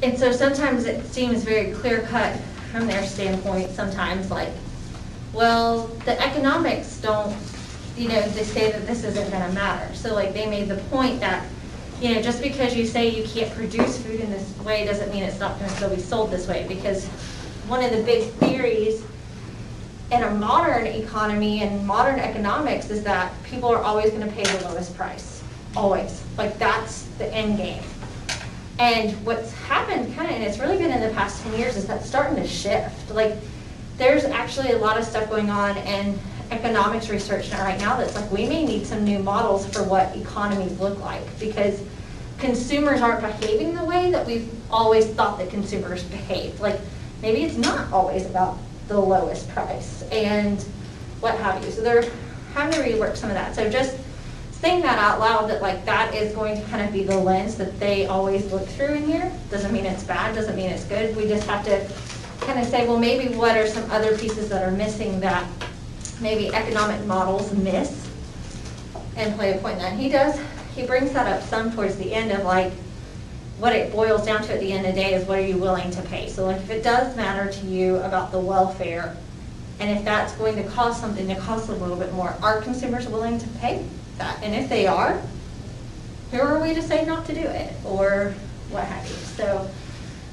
And so sometimes it seems very clear cut from their standpoint, sometimes like, well, the economics don't, they say that this isn't gonna matter. So like they made the point that, just because you say you can't produce food in this way doesn't mean it's not gonna still be sold this way, because one of the big theories in a modern economy and modern economics is that people are always gonna pay the lowest price, always. Like that's the end game. And what's happened and it's really been in the past 10 years, is that's starting to shift. Like there's actually a lot of stuff going on in economics research right now that's like, we may need some new models for what economies look like, because consumers aren't behaving the way that we've always thought that consumers behave. Like maybe it's not always about the lowest price and what have you. So they're having to rework some of that. So just saying that out loud, that like that is going to kind of be the lens that they always look through in here. Doesn't mean it's bad, doesn't mean it's good. We just have to kind of say, well, maybe what are some other pieces that are missing that maybe economic models miss, and play a point in that. He brings that up some towards the end of like, what it boils down to at the end of the day is, what are you willing to pay? So like if it does matter to you about the welfare, and if that's going to cost something to cost a little bit more, are consumers willing to pay that? And if they are, who are we to say not to do it, or what have you? So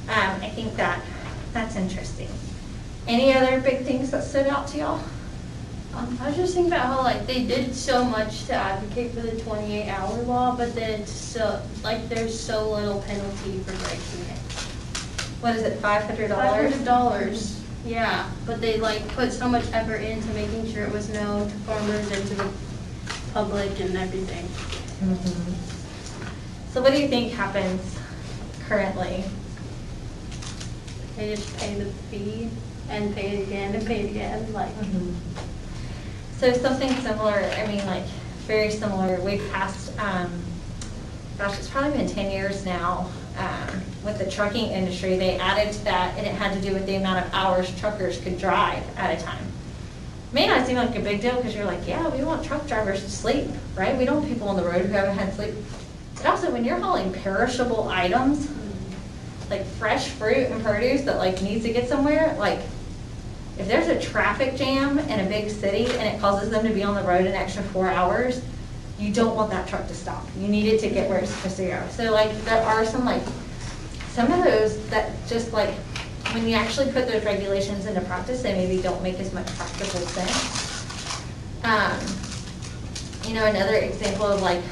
I think that's interesting. Any other big things that stood out to y'all? I was just thinking about how like they did so much to advocate for the 28-hour law, but then it's so like there's so little penalty for breaking it. What is it, $500? $500. Yeah, but they like put so much effort into making sure it was known to farmers and to the public and everything. Mm-hmm. So what do you think happens currently? They just pay the fee and pay it again and pay it again, like. Mm-hmm. So something similar, like very similar, we passed, gosh, it's probably been 10 years now, with the trucking industry. They added to that, and it had to do with the amount of hours truckers could drive at a time. May not seem like a big deal, because you're like, yeah, we want truck drivers to sleep, right? We don't want people on the road who haven't had sleep. But also, when you're hauling perishable items, like fresh fruit and produce that like needs to get somewhere, like if there's a traffic jam in a big city and it causes them to be on the road an extra 4 hours, you don't want that truck to stop. You need it to get where it's supposed to go. So like there are some of those that just like, when you actually put those regulations into practice, they maybe don't make as much practical sense. Another example of like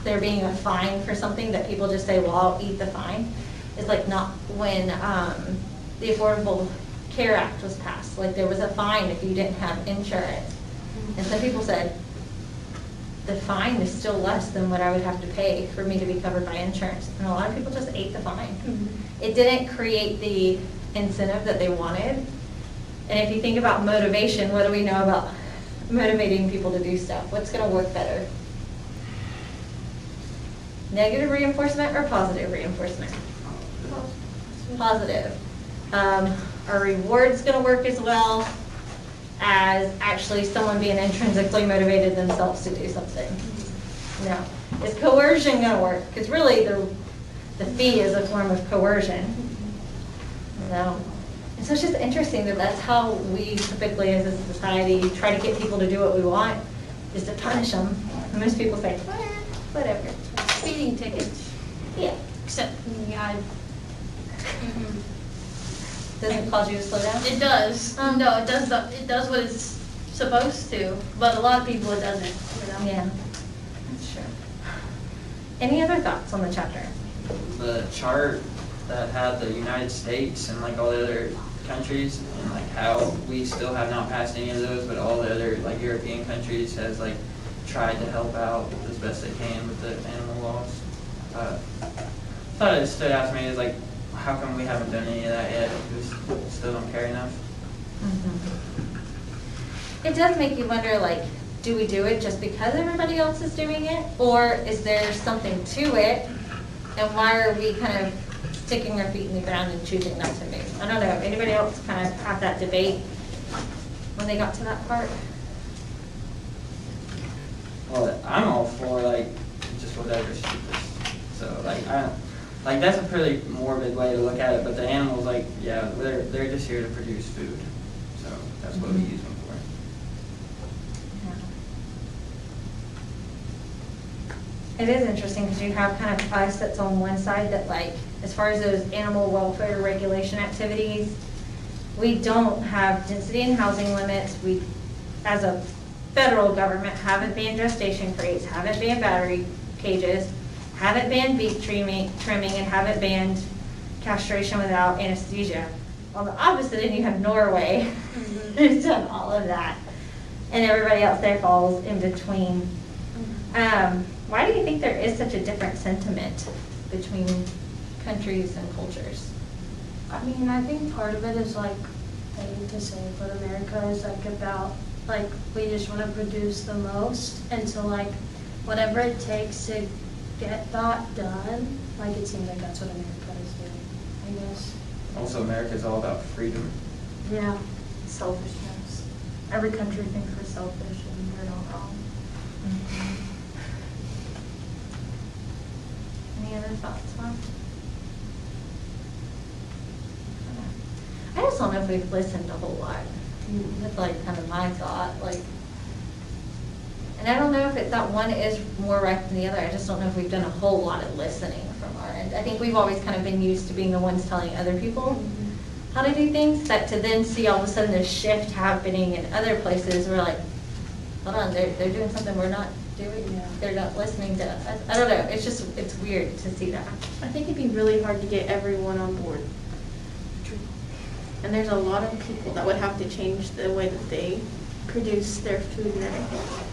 there being a fine for something that people just say, well, I'll eat the fine, is like not when the Affordable Care Act was passed. Like there was a fine if you didn't have insurance. And some people said, the fine is still less than what I would have to pay for me to be covered by insurance. And a lot of people just ate the fine. Mm-hmm. It didn't create the incentive that they wanted. And if you think about motivation, what do we know about motivating people to do stuff? What's going to work better? Negative reinforcement or positive reinforcement? Positive. Are rewards going to work as well as actually someone being intrinsically motivated themselves to do something? No. Is coercion going to work? Because really the fee is a form of coercion. No. And so it's just interesting that that's how we typically as a society try to get people to do what we want, is to punish them. And most people say, whatever. Speeding tickets. Yeah. Except, yeah. Does it cause you to slow down? It does. No, it does. It does what it's supposed to, but a lot of people it doesn't. Yeah, that's true. Any other thoughts on the chapter? The chart that had the United States and like all the other countries, and like how we still have not passed any of those, but all the other like European countries has like tried to help out as best they can with the animal laws. Thought it stood out to me as like, how come we haven't done any of that yet? We still don't care enough. Mm-hmm. It does make you wonder, like, do we do it just because everybody else is doing it? Or is there something to it? And why are we kind of sticking our feet in the ground and choosing not to move? I don't know. Anybody else kind of have that debate when they got to that part? Well, I'm all for like just whatever's cheapest. So like like, that's a pretty morbid way to look at it, but the animals, like, yeah, they're just here to produce food. So that's what we use them for. It is interesting because you have kind of us that's on one side that, like, as far as those animal welfare regulation activities, we don't have density and housing limits. We, as a federal government, haven't banned gestation crates, haven't banned battery cages, haven't banned beef trimming, and haven't banned castration without anesthesia. On the opposite end, you have Norway, who's done all of that, and everybody else there falls in between. Why do you think there is such a different sentiment between countries and cultures? I mean, I think part of it is like, I hate to say it, but America is like about, like, we just want to produce the most, and so like, whatever it takes to get that done, like, it seems like that's what America is doing, I guess. Also, America is all about freedom. Yeah. Selfishness. Every country thinks we're selfish and they're not wrong. Any other thoughts, Mom? I just don't know if we've listened a whole lot. That's like kind of my thought, like, and I don't know if it's that one is more right than the other. I just don't know if we've done a whole lot of listening from our end. I think we've always kind of been used to being the ones telling other people how to do things, that to then see all of a sudden this shift happening in other places, we're like, hold on, they're doing something we're not doing. Yeah. They're not listening to us. I don't know. It's just, it's weird to see that. I think it'd be really hard to get everyone on board. And there's a lot of people that would have to change the way that they produce their food and everything.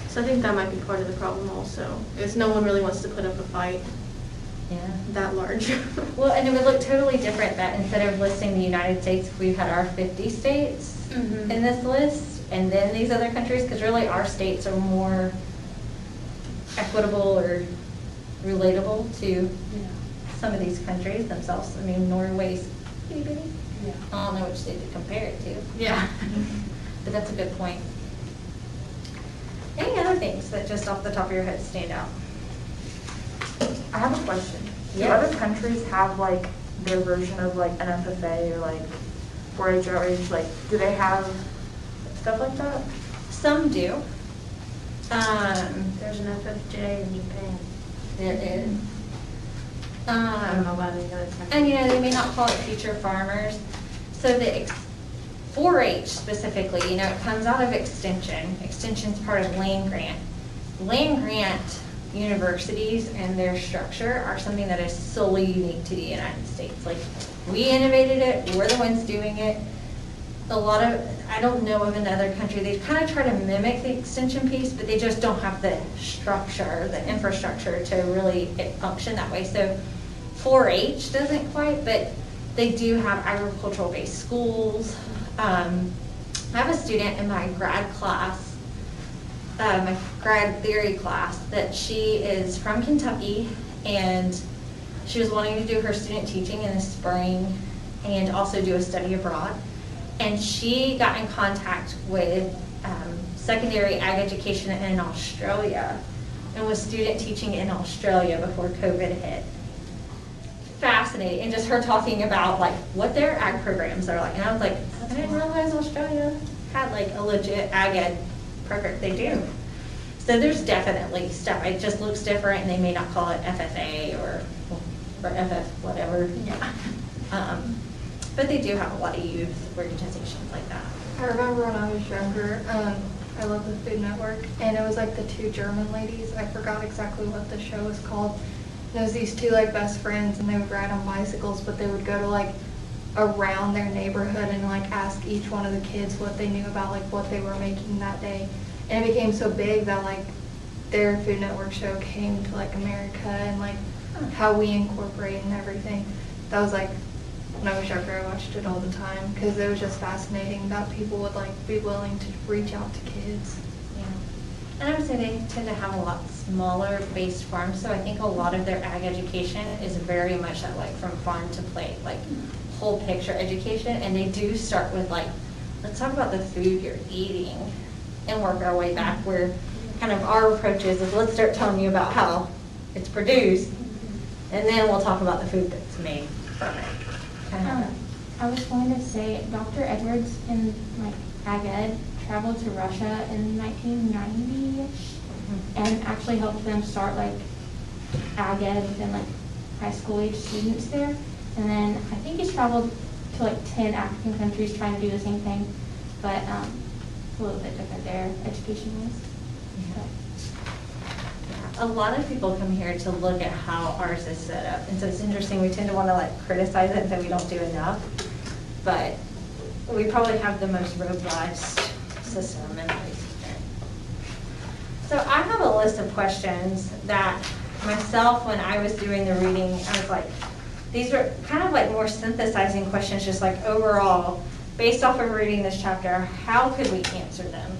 So I think that might be part of the problem also, is no one really wants to put up a fight Yeah. that large. Well, and it would look totally different that instead of listing the United States, if we had our 50 states Mhm. in this list, and then these other countries, because really our states are more equitable or relatable to Yeah. some of these countries themselves. I mean, Norway's itty bitty. Yeah. I don't know which state to compare it to. Yeah. But that's a good point. Any other things that just off the top of your head stand out? I have a question. Do Yeah. other countries have like their version of like an FFA or like 4-H outreach? Like, do they have stuff like that? Some do. There's an FFJ in Japan. There is. I don't know about any other country. And you know, they may not call it future farmers. So the 4-H specifically, you know, it comes out of extension. Extension's part of land grant. Land grant universities and their structure are something that is solely unique to the United States. Like, we innovated it, we're the ones doing it. A lot of, I don't know of another country, they kind of try to mimic the extension piece, but they just don't have the structure, the infrastructure to really function that way. So 4-H doesn't quite, but they do have agricultural-based schools. I have a student in my grad class, my grad theory class, that she is from Kentucky, and she was wanting to do her student teaching in the spring and also do a study abroad. And she got in contact with secondary ag education in Australia and was student teaching in Australia before COVID hit. Fascinating. And just her talking about like what their ag programs are like. And I was like, I didn't realize Australia had like a legit ag ed program. They do. So there's definitely stuff. It just looks different, and they may not call it FFA or FF whatever. Yeah. But they do have a lot of youth organizations like that. I remember when I was younger, I loved the Food Network, and it was like the two German ladies. I forgot exactly what the show was called. And it was these two like best friends, and they would ride on bicycles, but they would go to like around their neighborhood and like ask each one of the kids what they knew about like what they were making that day. And it became so big that like their Food Network show came to like America, and like how we incorporate and everything. That was like, when I was younger, I watched it all the time because it was just fascinating that people would like be willing to reach out to kids. Yeah. And I would say they tend to have a lot smaller based farms, so I think a lot of their ag education is very much that like from farm to plate, like whole picture education. And they do start with like, let's talk about the food you're eating and work our way back, where kind of our approach is let's start telling you about how it's produced. And then we'll talk about the food that's made from it. I was going to say, Dr. Edwards in like ag ed traveled to Russia in 1990-ish and actually helped them start like ag ed within like high school age students there. And then I think he's traveled to like 10 African countries trying to do the same thing, but it's a little bit different there education-wise. A lot of people come here to look at how ours is set up, and so it's interesting, we tend to want to like criticize it and say we don't do enough, but we probably have the most robust system in place. So I have a list of questions that myself, when I was doing the reading, I was like, these were kind of like more synthesizing questions, just like overall, based off of reading this chapter, how could we answer them?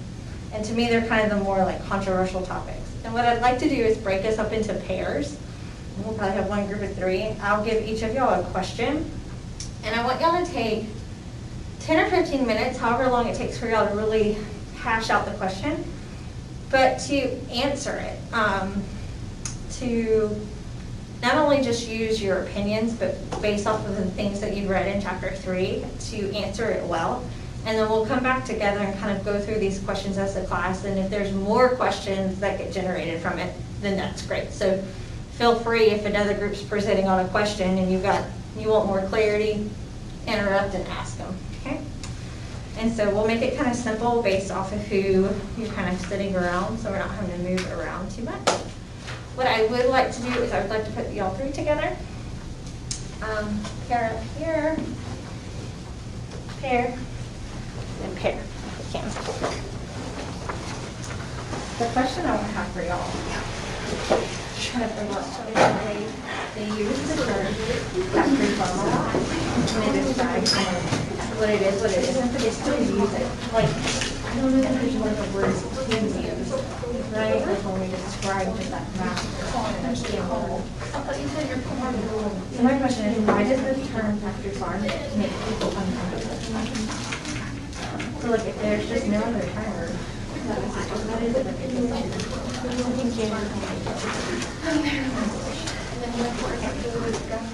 And to me, they're kind of the more like controversial topics. And what I'd like to do is break us up into pairs. We'll probably have one group of 3. I'll give each of y'all a question. And I want y'all to take 10 or 15 minutes, however long it takes for y'all to really hash out the question, but to answer it. To not only just use your opinions, but based off of the things that you've read in chapter 3, to answer it well. And then we'll come back together and kind of go through these questions as a class. And if there's more questions that get generated from it, then that's great. So feel free, if another group's presenting on a question and you want more clarity, interrupt and ask them, okay? And so we'll make it kind of simple based off of who you're kind of sitting around, so we're not having to move around too much. What I would like to do is I would like to put y'all 3 together. Pair up here, pair, and pair. Okay. The question I want to have for y'all, kind of they use the term factory farm a lot, and they describe kind of what it is, what it isn't, but they still use it. Like, I don't know if there's one of the words kids use, right? Like when we describe just that math and that GMO. So my question is, why does the term factory farm make people uncomfortable? So like if there's just no other term, what is it that people say?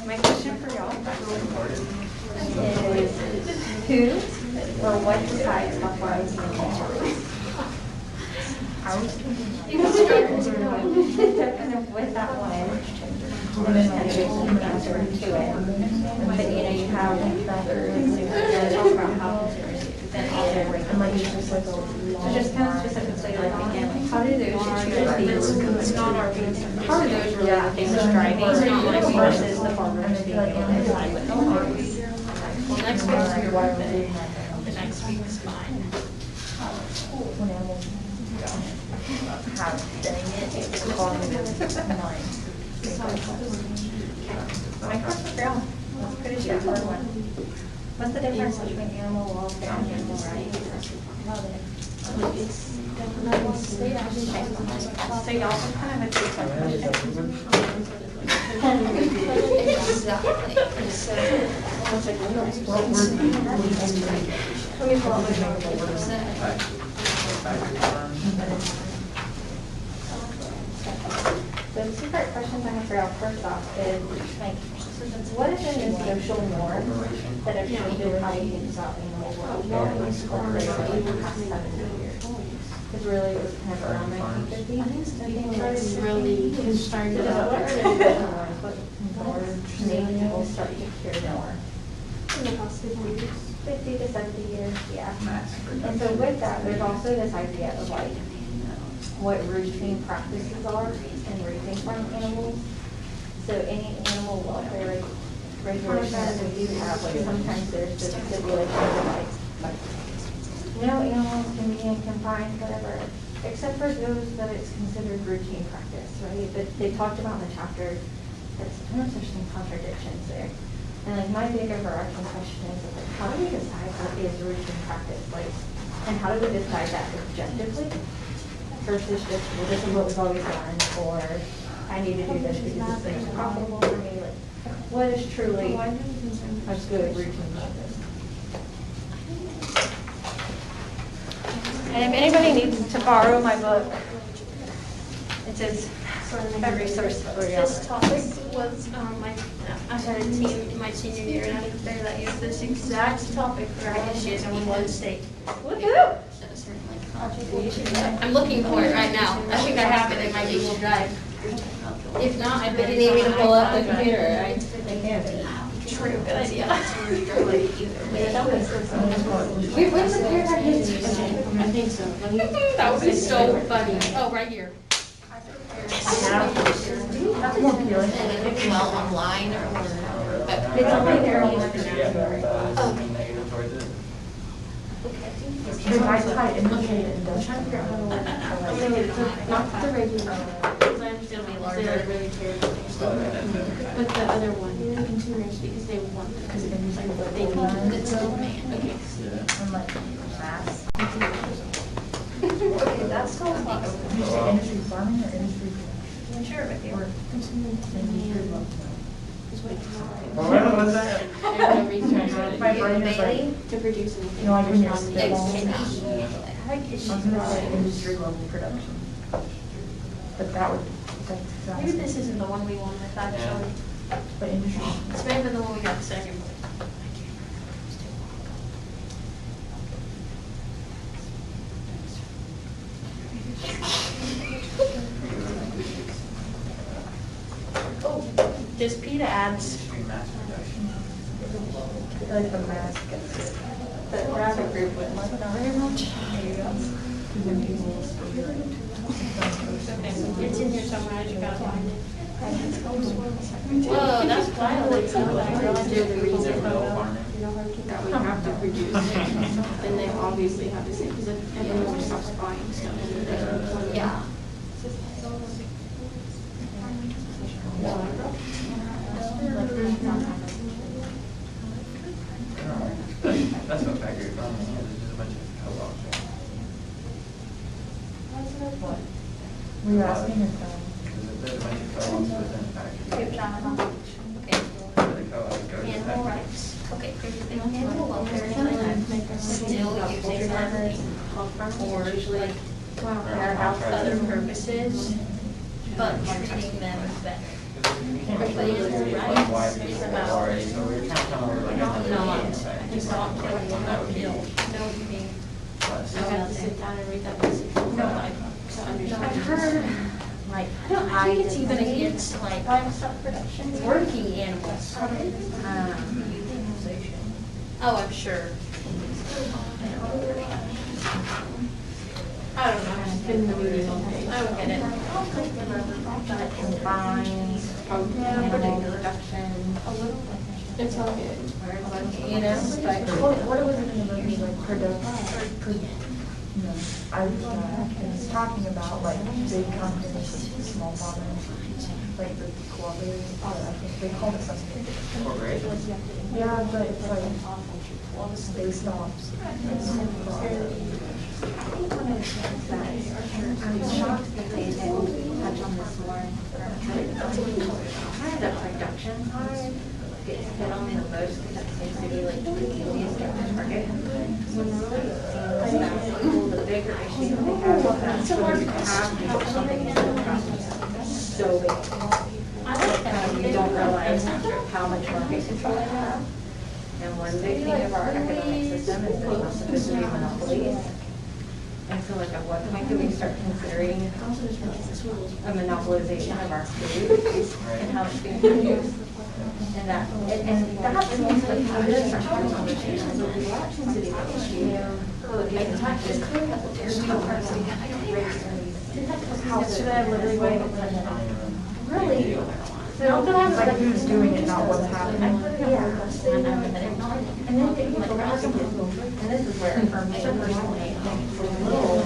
My question for y'all is who or what decides how far we can go? You can start kind of with that one, and then kind of give an answer to it. But you know, you have consumers, talk about how consumers use it, then also regulations. So just kind of specifically, like again, like how do those issues, it's not our, how are those really the things driving, like versus the farmers being able to decide what they want? Well, next week's your birthday. The next week is mine. My question for y'all, let's put it here for one. What's the difference between animal welfare and animal rights? So y'all can kind of take some questions. Let me pull up my So the 2-part questions I have for y'all first off is, like, what is in the social norm that have shaped how you think about animal welfare in the past 70 years? Because really it was kind of around 1950. I think really started out. More people start to care more. In the past 50 years. 50 to 70 years, yeah. And so with that, there's also this idea of like what routine practices are in raising farm animals. So any animal welfare regulations that we do have, like sometimes there's just stipulations of like no animals can be in confined, whatever, except for those that it's considered routine practice, right? But they talked about in the chapter that sometimes there's some contradictions there. And like my big overarching question is like, how do we decide what is routine practice? Like, and how do we decide that objectively versus just, well, this is what we've always done, or I need to do this because it's most profitable for me. Like, what is truly a good routine practice? And if anybody needs to borrow my book, it says a resource for you. This topic was, I had a team in my senior year and I had a fair that used this exact topic for our issues in one state. Woohoo! I'm looking for it right now. I think I have it in my Google Drive. If not, I bet you need me to pull up the computer. I can't. True, good idea. Where's the paragraph history? I think so. That would be so funny. Oh, right here. That's more appealing. Well, online or, but It's only there. Negative towards it. They might try to indicate it, and I'm trying to figure out how to like, Not the regular. Because I understand why they like really care about things. But the other one, because they want them. because industry Like, they need it, it's the demand. Okay. and like mass. Okay, that's still fun. Did you say industry farming or industry? Sure, with you. Or industry love? What was that? There's no reason My brain is like, to produce anything. you know, like when you're There's still. no I need. was gonna say industry level production. But that would, that Maybe sounds, this isn't the one we wanted, actually. but industry. It's maybe the one we got second. Oh, this PETA ads. Industry mass production. Like the mass. the graphic group wouldn't like it very much. It's in here somewhere, I just gotta find it. Whoa, that's wild. They're the reason that we have to produce it. Then they obviously have to say, because if everyone stops buying stuff. Yeah. That's what factory farming is, it's just a bunch of co-ops. Were you asking if, Because there's a bunch of co-ops within the factory. Okay. The co-op goes to Animal factory. rights. Okay, animal welfare is still using them for like other purposes, but treating them better. You can't really do like why people are already, so we're trying to come up with like a different effect. Just not killing them. That would be No, you mean. less. I have to sit down and read that message. To understand. I've heard, like, I think it's even against like Livestock production. working animals. Oh, I'm sure. I don't know, I've just been in the meeting all day. I don't get it. combines, animal production. It's all good. You know, like. What was it in the movie, like no, I was talking about like big companies, small farmers, like the cooperatives, I think they call it something. Corporations? Yeah, but it's like based off. I'm shocked that they didn't touch on this more. Kind of the production part gets hit on the most because that seems to be like the easiest to target. When really it seems that the bigger issue that they have is that we have these companies that are so big. You don't realize how much market control they have. And one big thing of our economic system is there's not supposed to be monopolies. And so like at what point do we start considering a monopolization of our food and how it's being produced? And that's means like how to start having conversations with the elections to be able to Yesterday I literally went and really. not that I'm like who's doing it, not what's happening. And then people and this is where for me personally, it's a little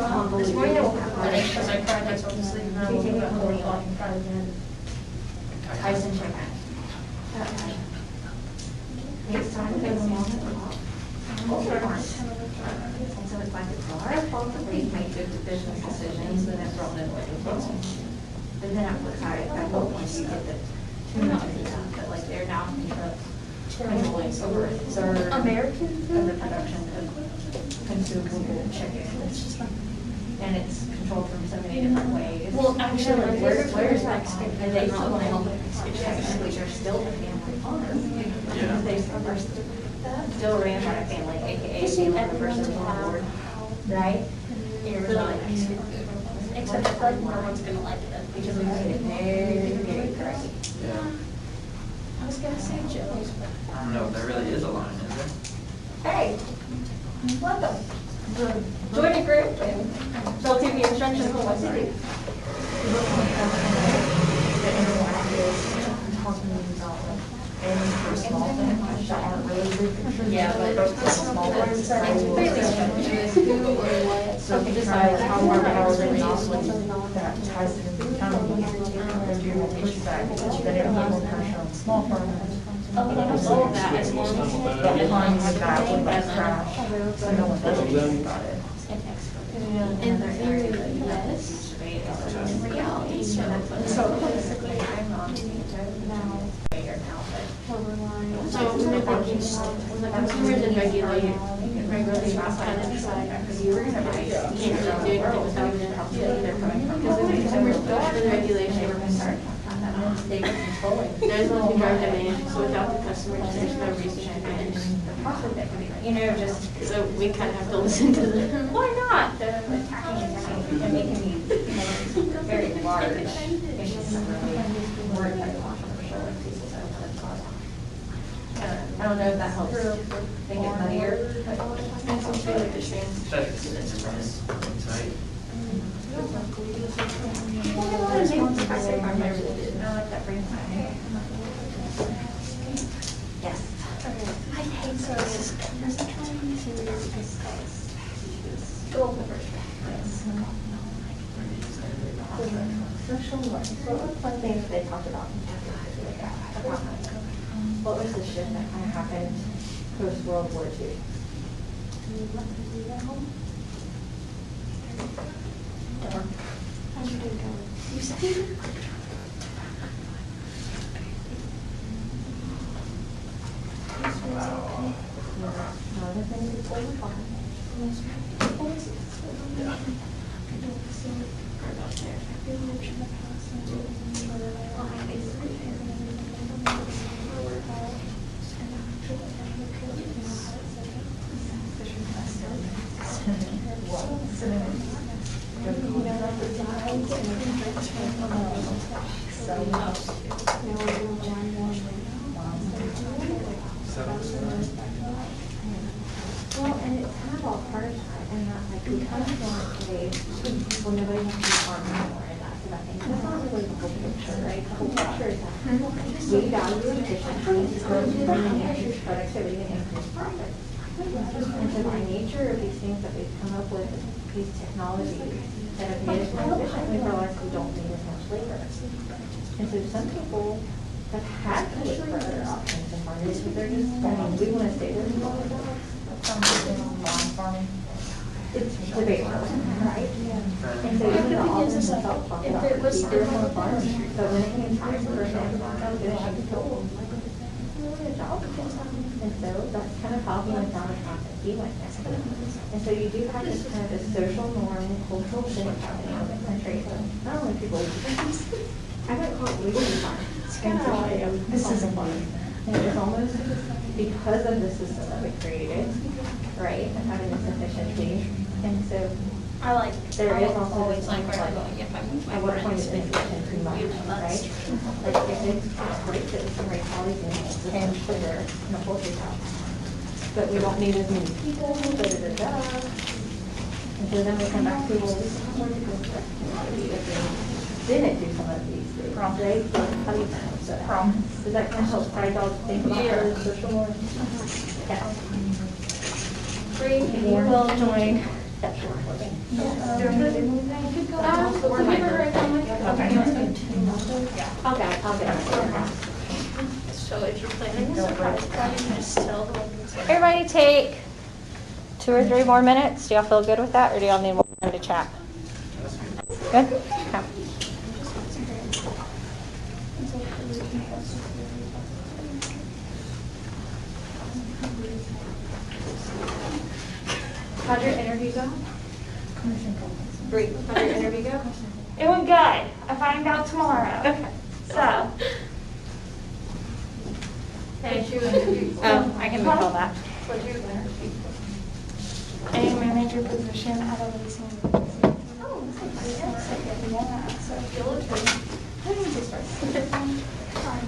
convoluted. Because I cried myself to sleep. Tyson chicken. Takes time to go along with the and so it's like it's our fault that we make good business decisions and it's wrong in what it was. But then at what point do you get the too much of that, but like they're now controlling over a third of American the production of consumable chicken. And it's controlled from so many different ways. Well, actually, Where's that? And they still want to help technically, they're still a family farm. Yeah. They are still ran by a family, AKA family members of the board, right? You're really nice. Except I feel like no one's gonna like it because we made it very, very correct. Yeah. I was gonna say Joe's, I don't know if there really is a line, is there? Hey, welcome. Join a group and they'll give you instructions on what to do. The interactive, talking about like, and for small things that aren't really big pictures. Yeah, but for small ones. it's really who or what. So if you decide how more hours are not that ties to the county, there'd be more pushback, because then it would put more pressure on small farmers. All of that is more. That funds that would like crash, so no one does anything about it. In theory, yes. In reality, so basically, I'm on now. So when the consumers and regulate, kind of decide, because you can't really do anything without them help you either. Because when the consumers push for the regulation, there's no to drive demand, so without the customers, there's no reason to manage. You know, just. So we kind of have to listen to them. Why not? They're attacking it and making me, very large. It's just really work that I want to show people that it's caused. I don't know if that helps make it muddier, but. And so feel like the trans. Insight. I really did. I like that brings my. Yes. I hate those. Go over first. Social norms, what were fun things they talked about? What was the shift that kind of happened post-World War II? How's your day going? You said. Well, and it's kind of all part of that, and that like we kind of want today, well, nobody wants to be farming anymore, and that's what I think. That's not really the whole picture, right? The whole picture is that we value efficiency, and increase productivity and increase profit. And so by nature of these things that we've come up with, these technologies that have made us more efficient, we realize we don't need as much labor. And so some people have had to look for other options in farming, because they're just, I mean, we want to stay where we want to go. Lawn farming. It's debatable, right? And so even the authors themselves talk about procedures on farms, but when it came time for a family farm, they had to go, a job. And so that's kind of how human found a concept he went next. And so you do have this kind of this social norm, cultural thing happening in the country. Not only people, I got caught legally farm. It's kind of like, This isn't fun. and it's almost because of the system that we created, right, and having this efficiency. And so I like. there I is will also always this like kind where of I'm like, going if I move my at what point friends. is inflation too much, You know, that's right? true. Like if it's great that we can raise all these animals and sugar in a poultry house, but we don't need as many people, da-da-da-da. And so then we come back to, well, this is more community if we didn't do some of these things, right? So how do you balance that out? Does that kind of help guide y'all to think about Yeah. those social norms? Yeah. Free, you will join. That's what I'm looking. I'll get it. So if you're planning a surprise party, just tell them. Everybody take 2 or 3 more minutes. Do y'all feel good with that, or do y'all need more time to chat? Good? Okay. How'd your interview go? Great. How did your interview go? It went good. I find out tomorrow. Okay. So. Hey, she was interviewed. I can recall that. What you learned? A manager position at a leasing agency. Oh, Yeah, so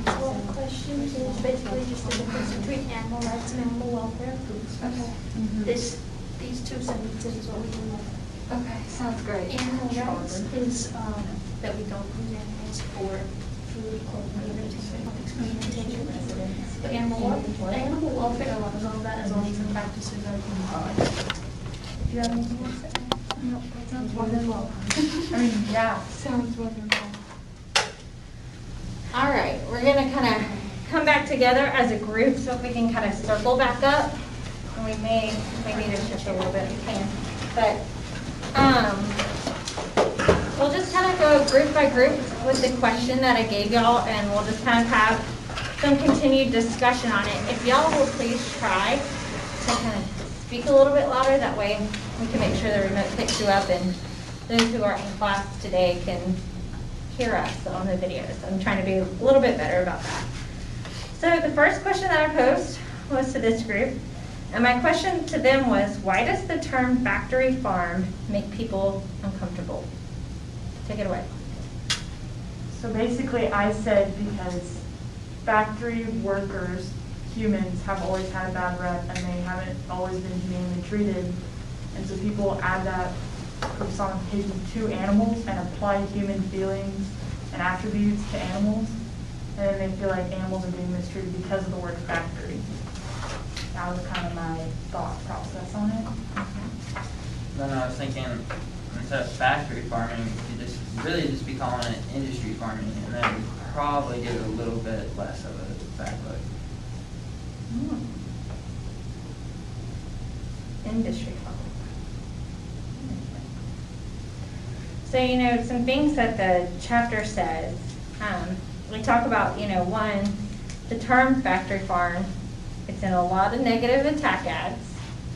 well, the question is basically just the difference between animal rights and animal welfare. Okay. These two sentences is what we do. Okay, sounds great. Animal rights is that we don't use animals for food, clothing, experimentation. But animal welfare allows all that as long as the practices are compliant. If you have anything else to add? No, that sounds wonderful. I mean, yeah. Sounds wonderful. All right, we're gonna kind of come back together as a group so if we can kind of circle back up. And we may need to shift a little bit if we can. But we'll just kind of go group by group with the question that I gave y'all and we'll just kind of have some continued discussion on it. If y'all will please try to kind of speak a little bit louder, that way we can make sure the remote picks you up and those who are in class today can hear us on the videos. I'm trying to be a little bit better about that. So the first question that I posed was to this group, and my question to them was, why does the term factory farm make people uncomfortable? Take it away. So basically I said because factory workers, humans, have always had a bad rep and they haven't always been humanely treated. And so people add that personification to animals and apply human feelings and attributes to animals. And then they feel like animals are being mistreated because of the word factory. That was kind of my thought process on it. Then I was thinking, instead of factory farming, you just really just be calling it industry farming, and then you probably get a little bit less of a bad look. Industry farm. So, you know, some things that the chapter says, we talk about, you know, one, the term factory farm, it's in a lot of negative attack ads,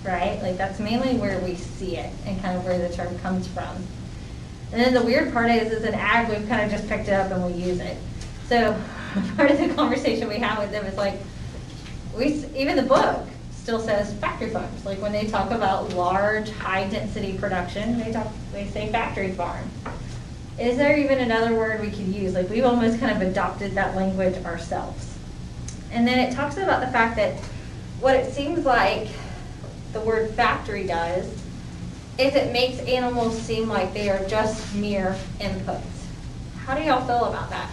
right? Like that's mainly where we see it and kind of where the term comes from. And then the weird part is an ag, we've kind of just picked it up and we use it. So part of the conversation we have with them is like, even the book still says factory farms. Like when they talk about large, high density production, they say factory farm. Is there even another word we could use? Like we've almost kind of adopted that language ourselves. And then it talks about the fact that what it seems like the word factory does is it makes animals seem like they are just mere inputs. How do y'all feel about that?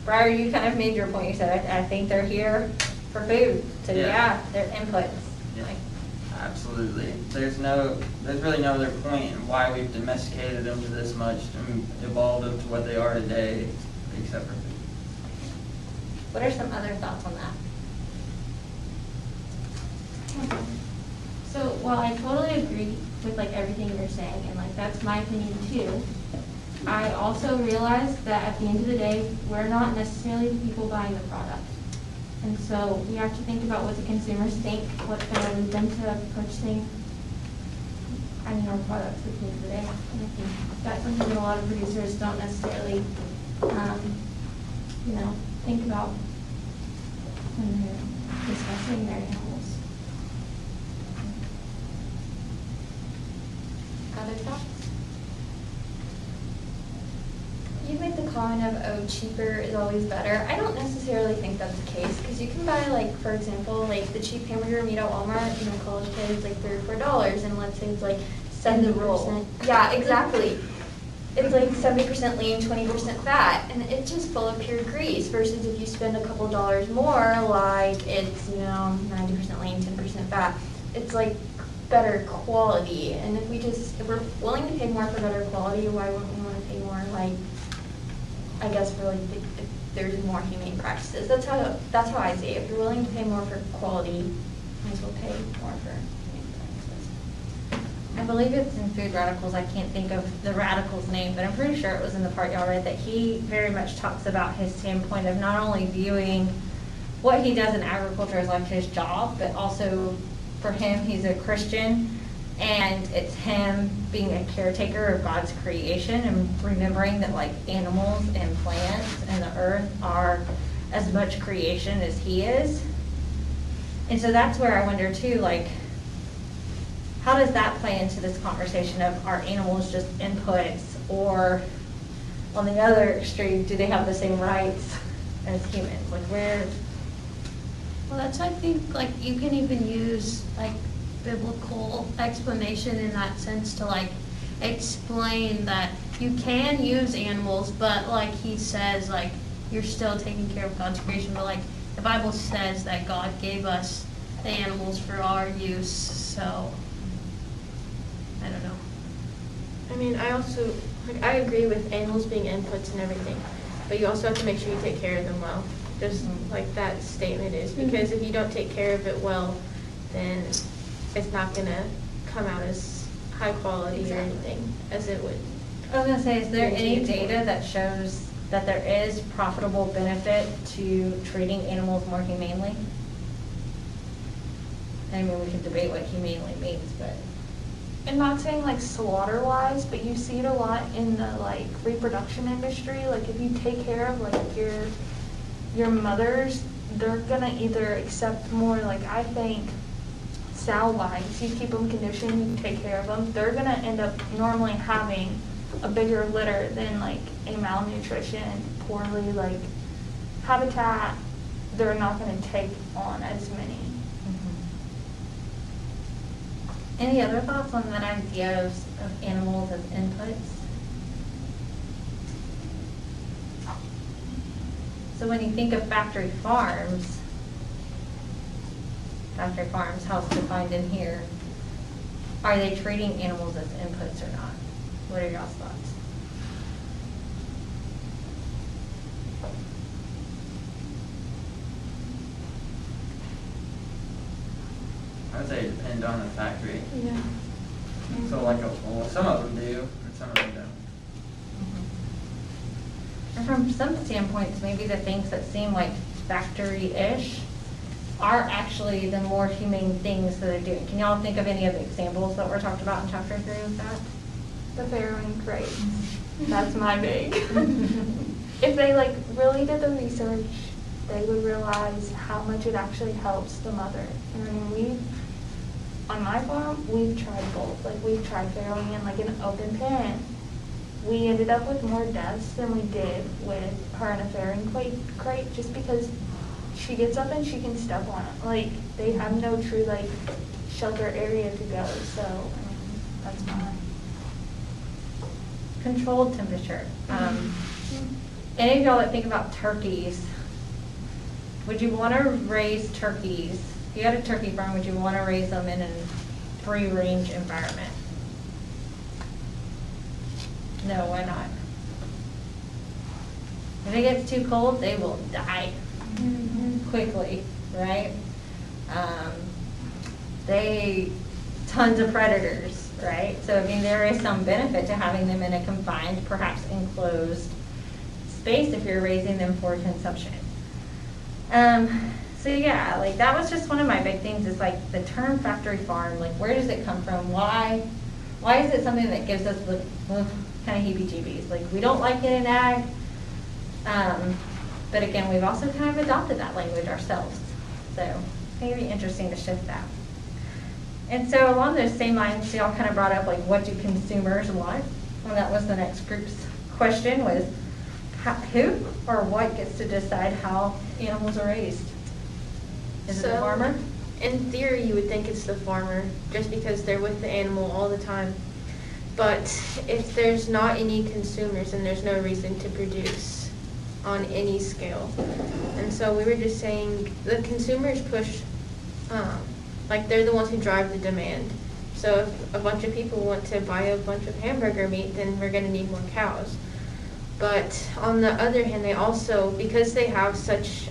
Briar, you kind of made your point. You said, I think they're here for food. So yeah they're inputs. Yeah. Absolutely. There's really no other point in why we've domesticated them to this much and evolved them to what they are today, except for food. What are some other thoughts on that? So while I totally agree with like everything you're saying, and like that's my opinion too, I also realize that at the end of the day, we're not necessarily the people buying the product. And so we have to think about what the consumers think, what's going to lead them to purchasing our products at the end of the day. And I think that's something that a lot of producers don't necessarily, think about when they're discussing their animals. Other thoughts? You made the comment of, oh, cheaper is always better. I don't necessarily think that's the case, because you can buy, like, for example, like the cheap hamburger meat at Walmart, college kids, like $3 or $4, and let's say it's like 70%. Yeah, exactly. It's like 70% lean, 20% fat, and it's just full of pure grease, versus if you spend a couple dollars more, like it's, 90% lean, 10% fat. It's like better quality, and if we're willing to pay more for better quality, why wouldn't we want to pay more, like, I guess for like if there's more humane practices. That's how I see it. If you're willing to pay more for quality, might as well pay more for humane practices. I believe it's in Food Radicals. I can't think of the radical's name, but I'm pretty sure it was in the part y'all read that he very much talks about his standpoint of not only viewing what he does in agriculture as like his job, but also for him, he's a Christian, And it's him being a caretaker of God's creation and remembering that like animals and plants and the earth are as much creation as he is. And so that's where I wonder too, like, how does that play into this conversation of are animals just inputs, or on the other extreme, do they have the same rights as humans? Like where? Well, that's, I think, like, you can even use, like, biblical explanation in that sense to, like, explain that you can use animals, but, like he says, like, you're still taking care of God's creation. But, like, the Bible says that God gave us the animals for our use, so I don't know. I mean, I also, like, I agree with animals being inputs and everything, but you also have to make sure you take care of them well. Just like that statement is, because if you don't take care of it well, then it's not gonna come out as high quality or anything as it would. I was gonna say, is there any data that shows that there is profitable benefit to treating animals more humanely? I mean, we can debate what humanely means, but. And not saying like slaughter wise, but you see it a lot in the like reproduction industry. Like if you take care of like your mothers, they're gonna either accept more, like I think sow lines, you keep them conditioned, you take care of them, they're gonna end up normally having a bigger litter than like a malnutrition, poorly like habitat, they're not gonna take on as many. Any other thoughts on that idea of animals as inputs? So when you think of factory farms, how it's defined in here, are they treating animals as inputs or not? What are y'all's thoughts? I would say it depends on the factory. Yeah. So like, well, some of them do, and some of them don't. And from some standpoints, maybe the things that seem like factory-ish are actually the more humane things that they're doing. Can y'all think of any of the examples that were talked about in chapter 3 with that? The farrowing crates. That's my big. If they like really did the research, they would realize how much it actually helps the mother. And I mean, on my farm, we've tried both. Like we've tried farrowing in like an open pen. We ended up with more deaths than we did with her in a farrowing crate just because she gets up and she can step on it. Like they have no true like shelter area to go. So I mean, that's fine. Controlled temperature. Any of y'all that think about turkeys, would you want to raise turkeys? If you had a turkey farm, would you want to raise them in a free-range environment? No, why not? If it gets too cold, they will die quickly, right? Tons of predators, right? So, I mean, there is some benefit to having them in a confined, perhaps enclosed space if you're raising them for consumption. So yeah, like that was just one of my big things is like the term factory farm, like where does it come from? Why is it something that gives us the kind of heebie-jeebies? Like we don't like it in ag, but again, we've also kind of adopted that language ourselves. So maybe interesting to shift that. And so along those same lines, y'all kind of brought up like what do consumers want? Well, that was the next group's question was who or what gets to decide how animals are raised? Is it the farmer? In theory, you would think it's the farmer, just because they're with the animal all the time. But if there's not any consumers, then there's no reason to produce on any scale. And so we were just saying the consumers push, like they're the ones who drive the demand. So if a bunch of people want to buy a bunch of hamburger meat, then we're going to need more cows. But on the other hand, they also, because they have such,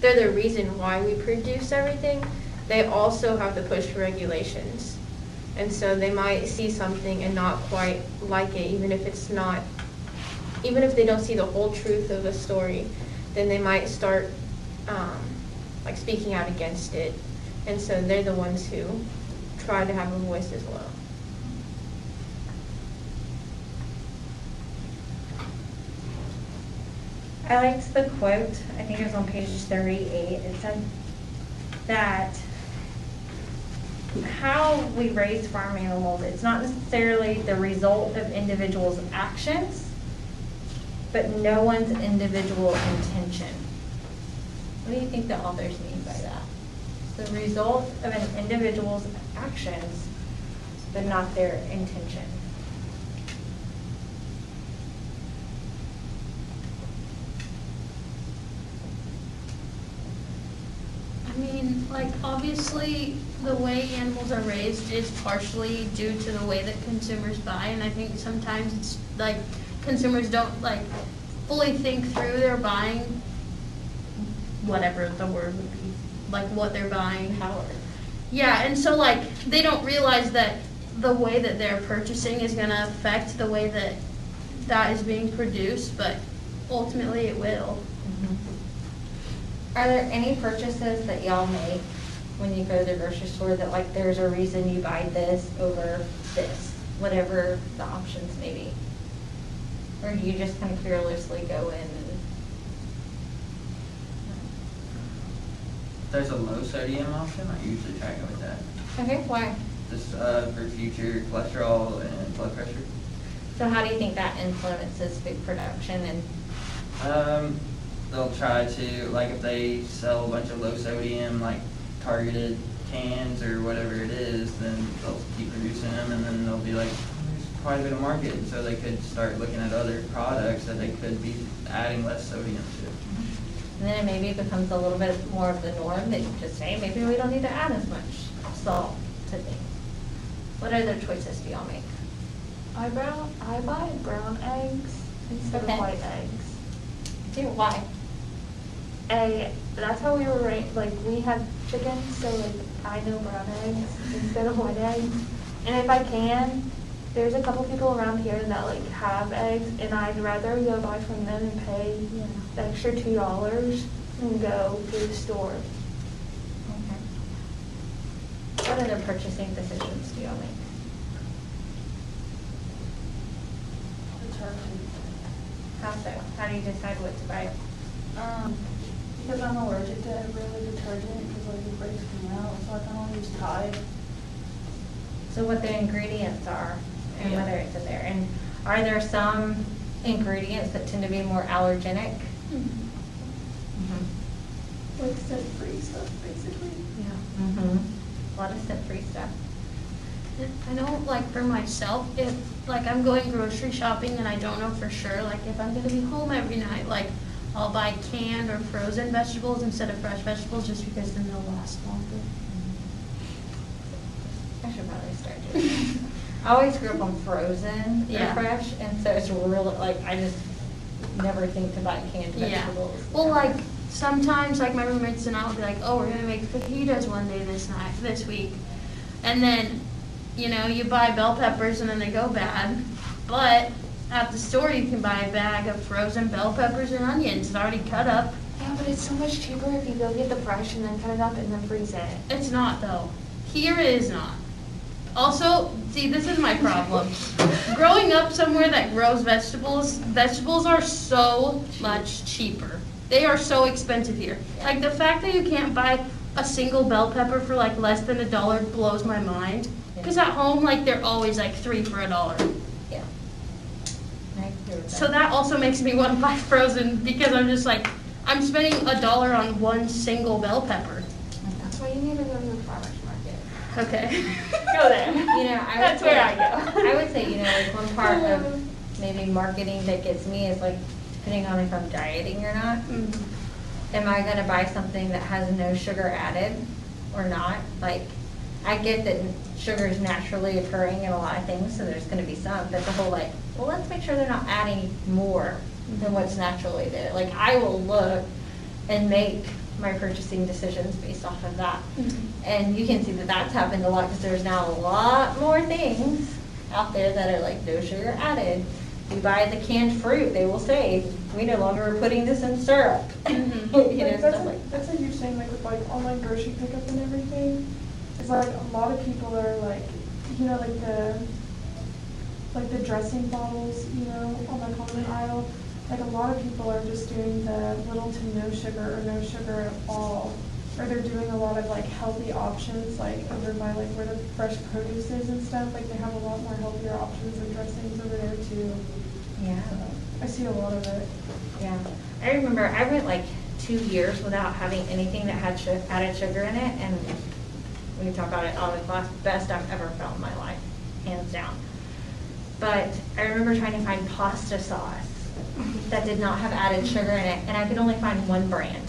they're the reason why we produce everything, they also have to push for regulations. And so they might see something and not quite like it, even if it's not, even if they don't see the whole truth of a story, then they might start like speaking out against it. And so they're the ones who try to have a voice as well. I liked the quote, I think it was on page 38, it said that how we raise farm animals, it's not necessarily the result of individuals' actions, but no one's individual intention. What do you think the authors mean by that? The result of an individual's actions, but not their intention. I mean, like, obviously, the way animals are raised is partially due to the way that consumers buy, and I think sometimes it's, like, consumers don't, like, fully think through their buying, whatever the word would be, like, what they're buying. Power. Yeah, and so, like, they don't realize that the way that they're purchasing is gonna affect the way that that is being produced, but ultimately it will. Are there any purchases that y'all make when you go to the grocery store that like there's a reason you buy this over this, whatever the options may be? Or do you just kind of fearlessly go in and? If there's a low sodium option, I usually try to go with that. Okay, why? Just for future cholesterol and blood pressure. So how do you think that influences food production and? They'll try to, like if they sell a bunch of low sodium, like targeted cans or whatever it is, then they'll keep producing them and then they'll be like, there's quite a bit of market. And so they could start looking at other products that they could be adding less sodium to. And then it maybe becomes a little bit more of the norm that you just say, maybe we don't need to add as much salt to things. What other choices do y'all make? I buy brown eggs instead Okay. of white eggs. Why? That's how we were raised, like, we have chickens, so like, I know brown eggs instead of white eggs. And if I can, there's a couple people around here that like have eggs, and I'd rather go buy from them and pay the extra $2 than go to the store. Okay. What other purchasing decisions do y'all make? How so? How do you decide what to buy? Because I'm allergic to really detergent, because like it breaks me out, so I can only use Tide. So what the ingredients are and Yeah. whether it's in there. And are there some ingredients that tend to be more allergenic? Like scent-free stuff, basically. Yeah. A lot of scent-free stuff. I know, like, for myself, if, like, I'm going grocery shopping and I don't know for sure, like, if I'm gonna be home every night, like, I'll buy canned or frozen vegetables instead of fresh vegetables, just because then they'll last longer. I should probably start doing that. I always grew up on frozen or Yeah. fresh, and so it's real, like, I just never think to buy canned Yeah. vegetables. Well, like, sometimes, like, my roommates and I will be like, oh, we're gonna make fajitas one day this week. And then, you know, you buy bell peppers and then they go bad. But at the store, you can buy a bag of frozen bell peppers and onions. It's already cut up. Yeah, but it's so much cheaper if you go get the fresh and then cut it up and then freeze it. It's not, though. Here it is not. Also, see, this is my problem. Growing up somewhere that grows vegetables are so much cheaper. They are so expensive here. Like, the fact that you can't buy a single bell pepper for like less than $1 blows my mind. Because at home, like, they're always like 3 for $1. Yeah. I agree with So that also makes me want to buy frozen, because I'm just like, I'm spending $1 on one single bell pepper. That's why you need to go to the farmer's market. Okay. Go there. You know, I would That's say, where I go. I would say, you know, like one part of maybe marketing that gets me is like, depending on if I'm dieting or not. Am I gonna buy something that has no sugar added or not? Like, I get that sugar is naturally occurring in a lot of things, so there's gonna be some, but the whole like, well, let's make sure they're not adding more than what's naturally there. Like, I will look and make my purchasing decisions based off of that. And you can see that that's happened a lot, because there's now a lot more things out there that are like no sugar added. You buy the canned fruit, they will say, we no longer are putting this in syrup. You know, Like, stuff like that's like you're saying, like with like online grocery pickup and everything. It's like a lot of people are like, you know, like the dressing bottles, you know, on the condiment aisle. Like a lot of people are just doing the little to no sugar or no sugar at all. Or they're doing a lot of like healthy options, like over by like where the fresh produce is and stuff. Like they have a lot more healthier options and dressings over there too. Yeah. I see a lot of it. Yeah. I remember I went like 2 years without having anything that had added sugar in it, and we talk about it all the class, best I've ever felt in my life, hands down. But I remember trying to find pasta sauce that did not have added sugar in it, and I could only find one brand,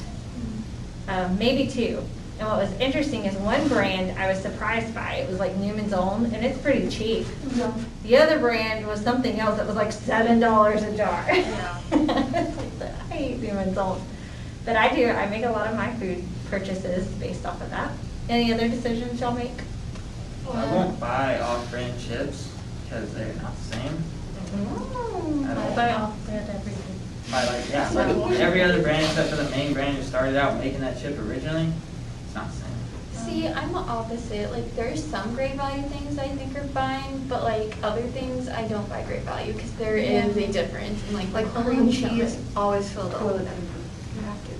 maybe two. And what was interesting is one brand I was surprised by. It was like Newman's Own, and it's pretty cheap. Yeah. The other brand was something else that was like $7 a jar. Yeah. I hate Newman's Own. But I make a lot of my food purchases based off of that. Any other decisions y'all make? I won't buy off-brand chips because they're not the same. Mm. I don't Buy off-brand everything. buy like, yeah, like every other brand except for the main brand who started out making that chip originally, it's not the same. See, I'm the opposite. Like, there's some great value things I think are fine, but like other things I don't buy great value because there is a difference. And like cream cheese always filled up with them.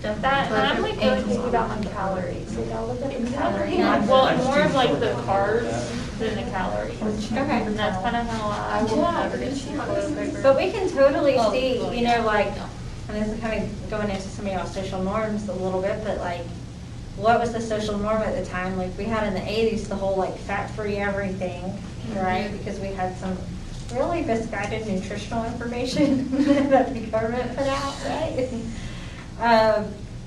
That, and I'm like really thinking about on calories. Like I'll look at the calorie. Well, more of like the carbs than the calories. Okay. And that's kind of how I will never get cheap oil paper. But we can totally see, you know, like, and this is kind of going into some of y'all's social norms a little bit, but like, what was the social norm at the time? Like, we had in the 80s the whole like fat-free everything, right? Because we had some really misguided nutritional information that the government put out, right?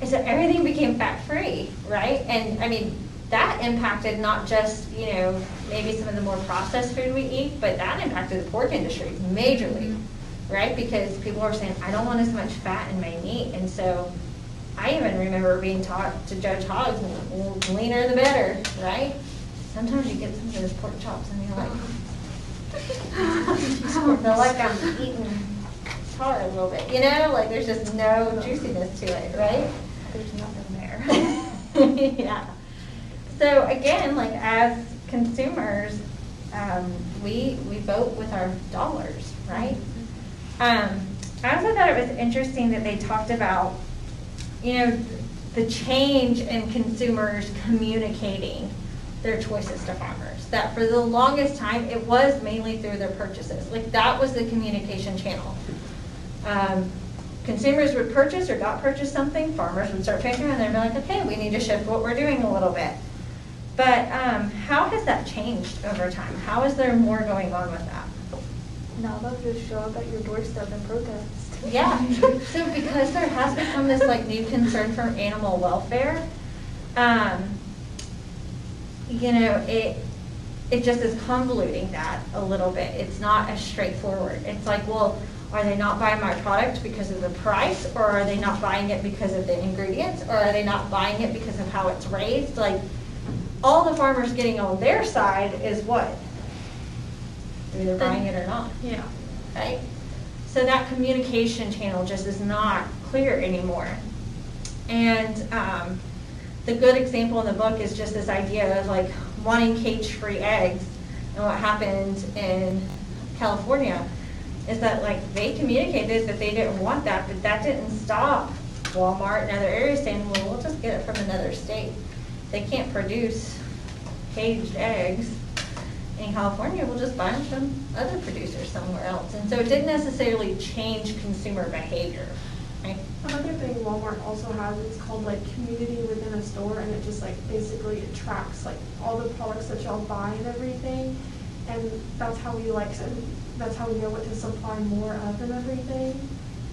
And so everything became fat-free, right? And I mean, that impacted not just, you know, maybe some of the more processed food we eat, but that impacted the pork industry majorly, right? Because people were saying, I don't want as much fat in my meat. And so I even remember being taught to judge hogs, the leaner the better, right? Sometimes you get some of those pork chops and you're like, I feel like I'm eating tar a little bit, you know? Like there's just no juiciness to it, right? There's nothing there. Yeah. So again, like as consumers, we vote with our dollars, right? I also thought it was interesting that they talked about, you know, the change in consumers communicating their choices to farmers. That for the longest time, it was mainly through their purchases. Like that was the communication channel. Consumers would purchase or not purchase something, farmers would start figuring and they'd be like, okay, we need to shift what we're doing a little bit. But how has that changed over time? How is there more going on with that? Now they'll just show up at your doorstep and protest. Yeah, so because there has become this like new concern for animal welfare, you know, it just is convoluting that a little bit. It's not as straightforward. It's like, well, are they not buying my product because of the price, or are they not buying it because of the ingredients, or are they not buying it because of how it's raised? Like, all the farmers getting on their side is what? They're either buying it or not. Yeah. Right? So that communication channel just is not clear anymore. And the good example in the book is just this idea of like wanting cage-free eggs. And what happened in California is that like they communicated that they didn't want that, but that didn't stop Walmart and other areas saying, well, we'll just get it from another state. They can't produce caged eggs in California, we'll just buy them from other producers somewhere else. And so it didn't necessarily change consumer behavior, right? Another thing Walmart also has, it's called like community within a store, and it just like basically it tracks like all the products that y'all buy and everything. And that's how we that's how we know what to supply more of and everything.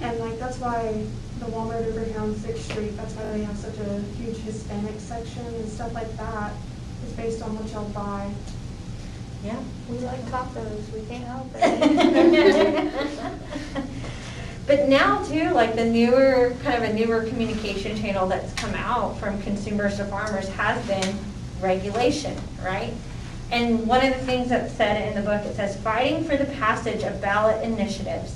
And like that's why the Walmart over here on 6th Street, that's why they have such a huge Hispanic section and stuff like that. It's based on what y'all buy. Yeah. We like tacos, we can't help it. But now too, like the newer, kind of a newer communication channel that's come out from consumers to farmers has been regulation, right? And one of the things that's said in the book, it says, fighting for the passage of ballot initiatives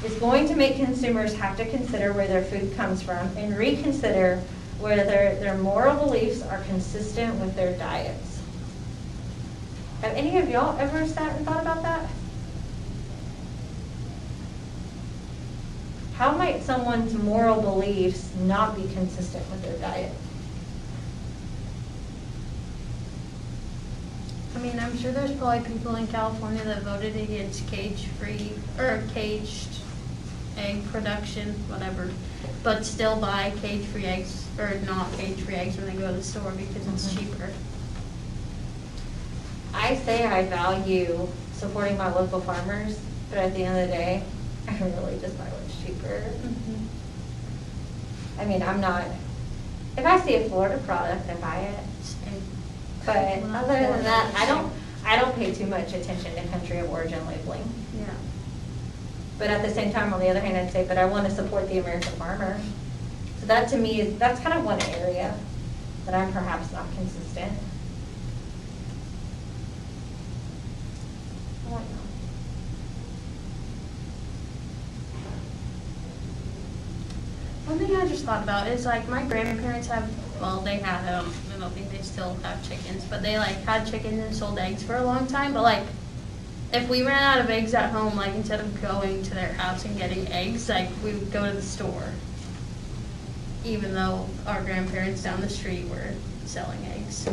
is going to make consumers have to consider where their food comes from and reconsider whether their moral beliefs are consistent with their diets. Have any of y'all ever sat and thought about that? How might someone's moral beliefs not be consistent with their diet? I mean, I'm sure there's probably people in California that voted against cage-free, or caged egg production, whatever, but still buy cage-free eggs, or not cage-free eggs when they go to the store because it's cheaper. I say I value supporting my local farmers, but at the end of the day, I really just buy what's cheaper. I mean, I'm not, if I see a Florida product, I buy it. But other than that, I don't pay too much attention to country of origin labeling. Yeah. But at the same time, on the other hand, I'd say, but I want to support the American farmer. So that to me is, that's kind of one area that I'm perhaps not consistent. I don't know. One thing I just thought about is like my grandparents have, well, they had, I don't think they still have chickens, but they like had chickens and sold eggs for a long time. But like, if we ran out of eggs at home, like instead of going to their house and getting eggs, like we would go to the store. Even though our grandparents down the street were selling eggs.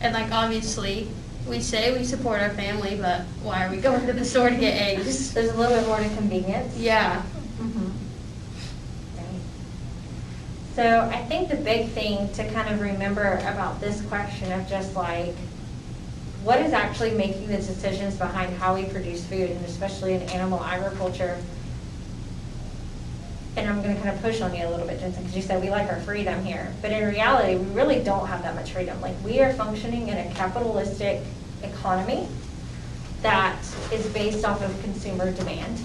And like obviously, we say we support our family, but why are we going to the store to get eggs? There's a little bit more to convenience. Yeah. So I think the big thing to kind of remember about this question of just like, what is actually making the decisions behind how we produce food, and especially in animal agriculture. And I'm going to kind of push on you a little bit, Jensen, because you said we like our freedom here. But in reality, we really don't have that much freedom. Like, we are functioning in a capitalistic economy that is based off of consumer demand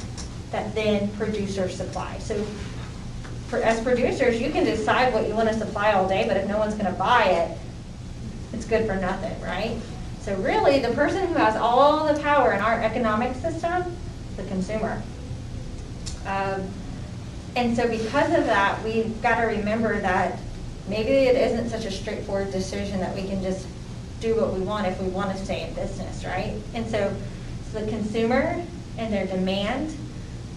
that then producers supply. So as producers, you can decide what you want to supply all day, but if no one's going to buy it, it's good for nothing, right? So really, the person who has all the power in our economic system is the consumer. And so because of that, we've got to remember that maybe it isn't such a straightforward decision that we can just do what we want if we want to stay in business, right? And so the consumer and their demand,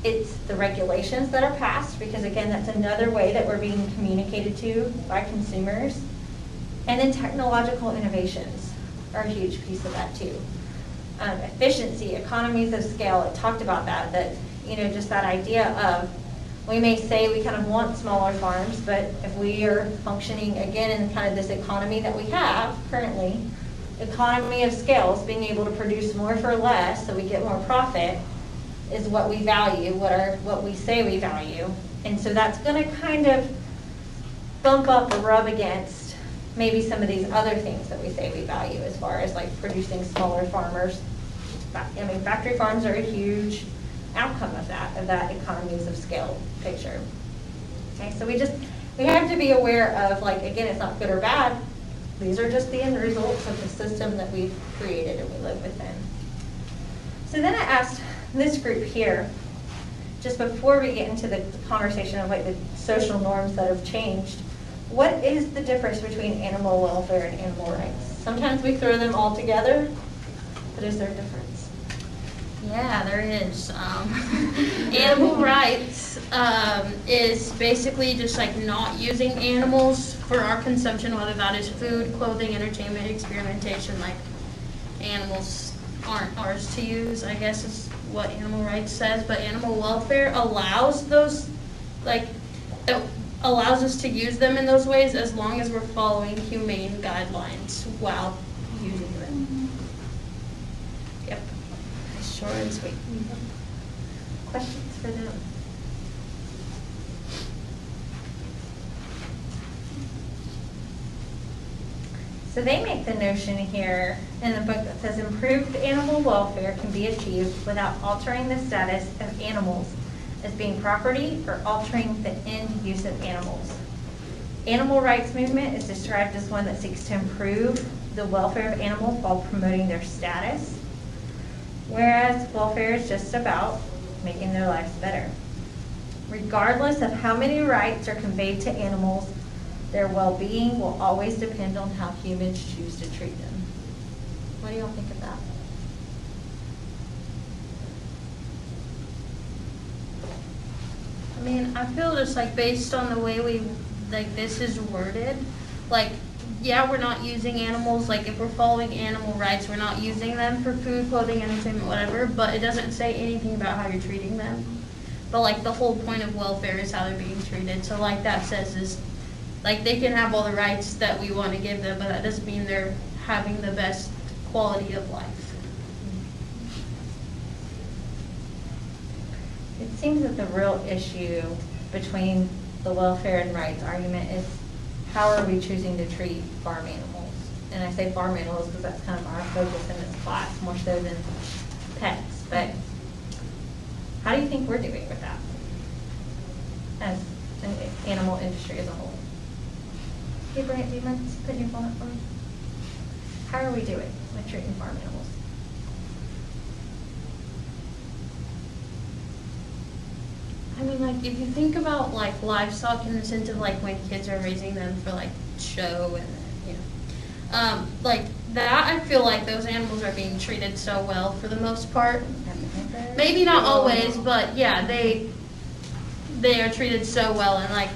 it's the regulations that are passed, because again, that's another way that we're being communicated to by consumers. And then technological innovations are a huge piece of that too. Efficiency, economies of scale, I talked about that, you know, just that idea of, we may say we kind of want smaller farms, but if we are functioning again in kind of this economy that we have currently, economy of scales, being able to produce more for less so we get more profit, is what we value, what we say we value. And so that's going to kind of bump up or rub against maybe some of these other things that we say we value, as far as like producing smaller farmers. I mean, factory farms are a huge outcome of that economies of scale picture. Okay, so we have to be aware of, like, again, it's not good or bad. These are just the end results of the system that we've created and we live within. So then I asked this group here, just before we get into the conversation of like the social norms that have changed, what is the difference between animal welfare and animal rights? Sometimes we throw them all together, but is there a difference? Yeah, there is. Animal rights is basically just like not using animals for our consumption, whether that is food, clothing, entertainment, experimentation. Like, animals aren't ours to use, I guess is what animal rights says. But animal welfare allows those, like, it allows us to use them in those ways as long as we're following humane guidelines while using them. Yep. Short and sweet. Questions for them? So they make the notion here in the book that says improved animal welfare can be achieved without altering the status of animals as being property or altering the end use of animals. Animal rights movement is described as one that seeks to improve the welfare of animals while promoting their status, whereas welfare is just about making their lives better. Regardless of how many rights are conveyed to animals, their well-being will always depend on how humans choose to treat them. What do y'all think of that? I mean, I feel just like based on the way this is worded, like, yeah, we're not using animals, like if we're following animal rights, we're not using them for food, clothing, entertainment, whatever, but it doesn't say anything about how you're treating them. But like the whole point of welfare is how they're being treated. So like that says is, like they can have all the rights that we want to give them, but that doesn't mean they're having the best quality of life. It seems that the real issue between the welfare and rights argument is how are we choosing to treat farm animals? And I say farm animals because that's kind of our focus in this class, more so than pets. But how do you think we're doing with that as an animal industry as a whole? Hey, Brant, do you mind putting your phone up for me? How are we doing with treating farm animals? I mean, like, if you think about, like, livestock in the sense of, like, when kids are raising them for, like, show and, you know, like, that, I feel like those animals are being treated so well for the most part. Maybe not always, but, yeah, they are treated so well. And, like,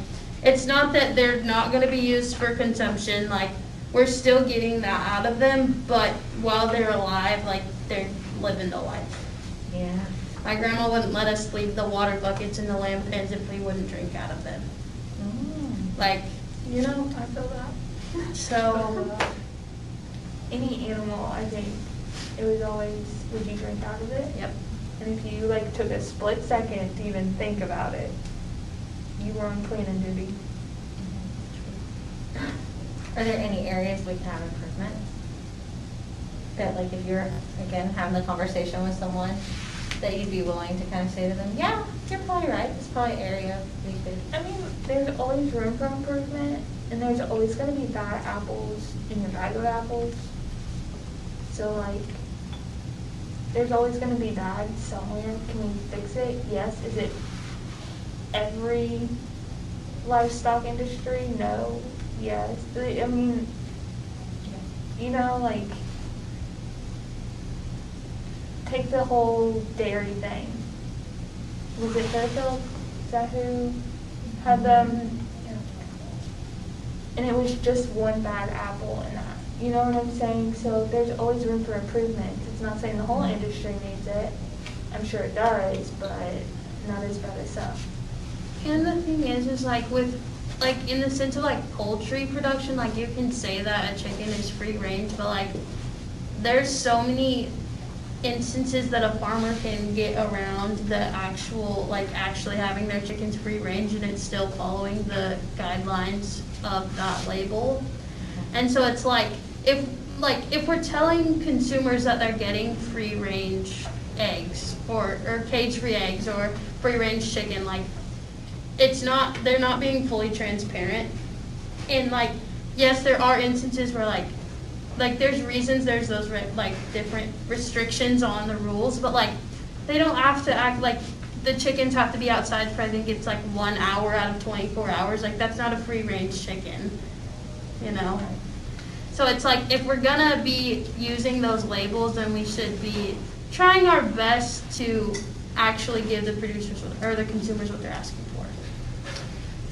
it's not that they're not going to be used for consumption. Like, we're still getting that out of them, but while they're alive, like, they're living the life. Yeah. My grandma wouldn't let us leave the water buckets in the lamb pens if we wouldn't drink out of them. Like, you know, I feel that. so, Any animal, I think, it was always, would you drink out of it? yep. And if you like took a split second to even think about it, you were on cleaning duty. Are there any areas we can have improvement? That like if you're, again, having the conversation with someone, that you'd be willing to kind of say to them, yeah, you're probably right, it's probably an area we could. I mean, there's always room for improvement, and there's always going to be bad apples in your bag of apples. So, like, there's always going to be bad somewhere. Can we fix it? Yes. Is it every livestock industry? No. Yes. I mean, you know, like, take the whole dairy thing. Was it Fairfield? Is that who had them? And it was just one bad apple in that. You know what I'm saying? So there's always room for improvement. It's not saying the whole industry needs it. I'm sure it does, but not as bad as some. And the thing is like with, like in the sense of like poultry production, like you can say that a chicken is free range, but like there's so many instances that a farmer can get around the actual, like actually having their chickens free range and it's still following the guidelines of that label. And so it's like, if we're telling consumers that they're getting free range eggs or cage-free eggs or free range chicken, like they're not being fully transparent. And like, yes, there are instances where like there's reasons there's those like different restrictions on the rules, but like they don't have to act like the chickens have to be outside for I think it's like 1 hour out of 24 hours. Like that's not a free range chicken, you know? So it's like if we're gonna be using those labels, then we should be trying our best to actually give the producers or the consumers what they're asking for.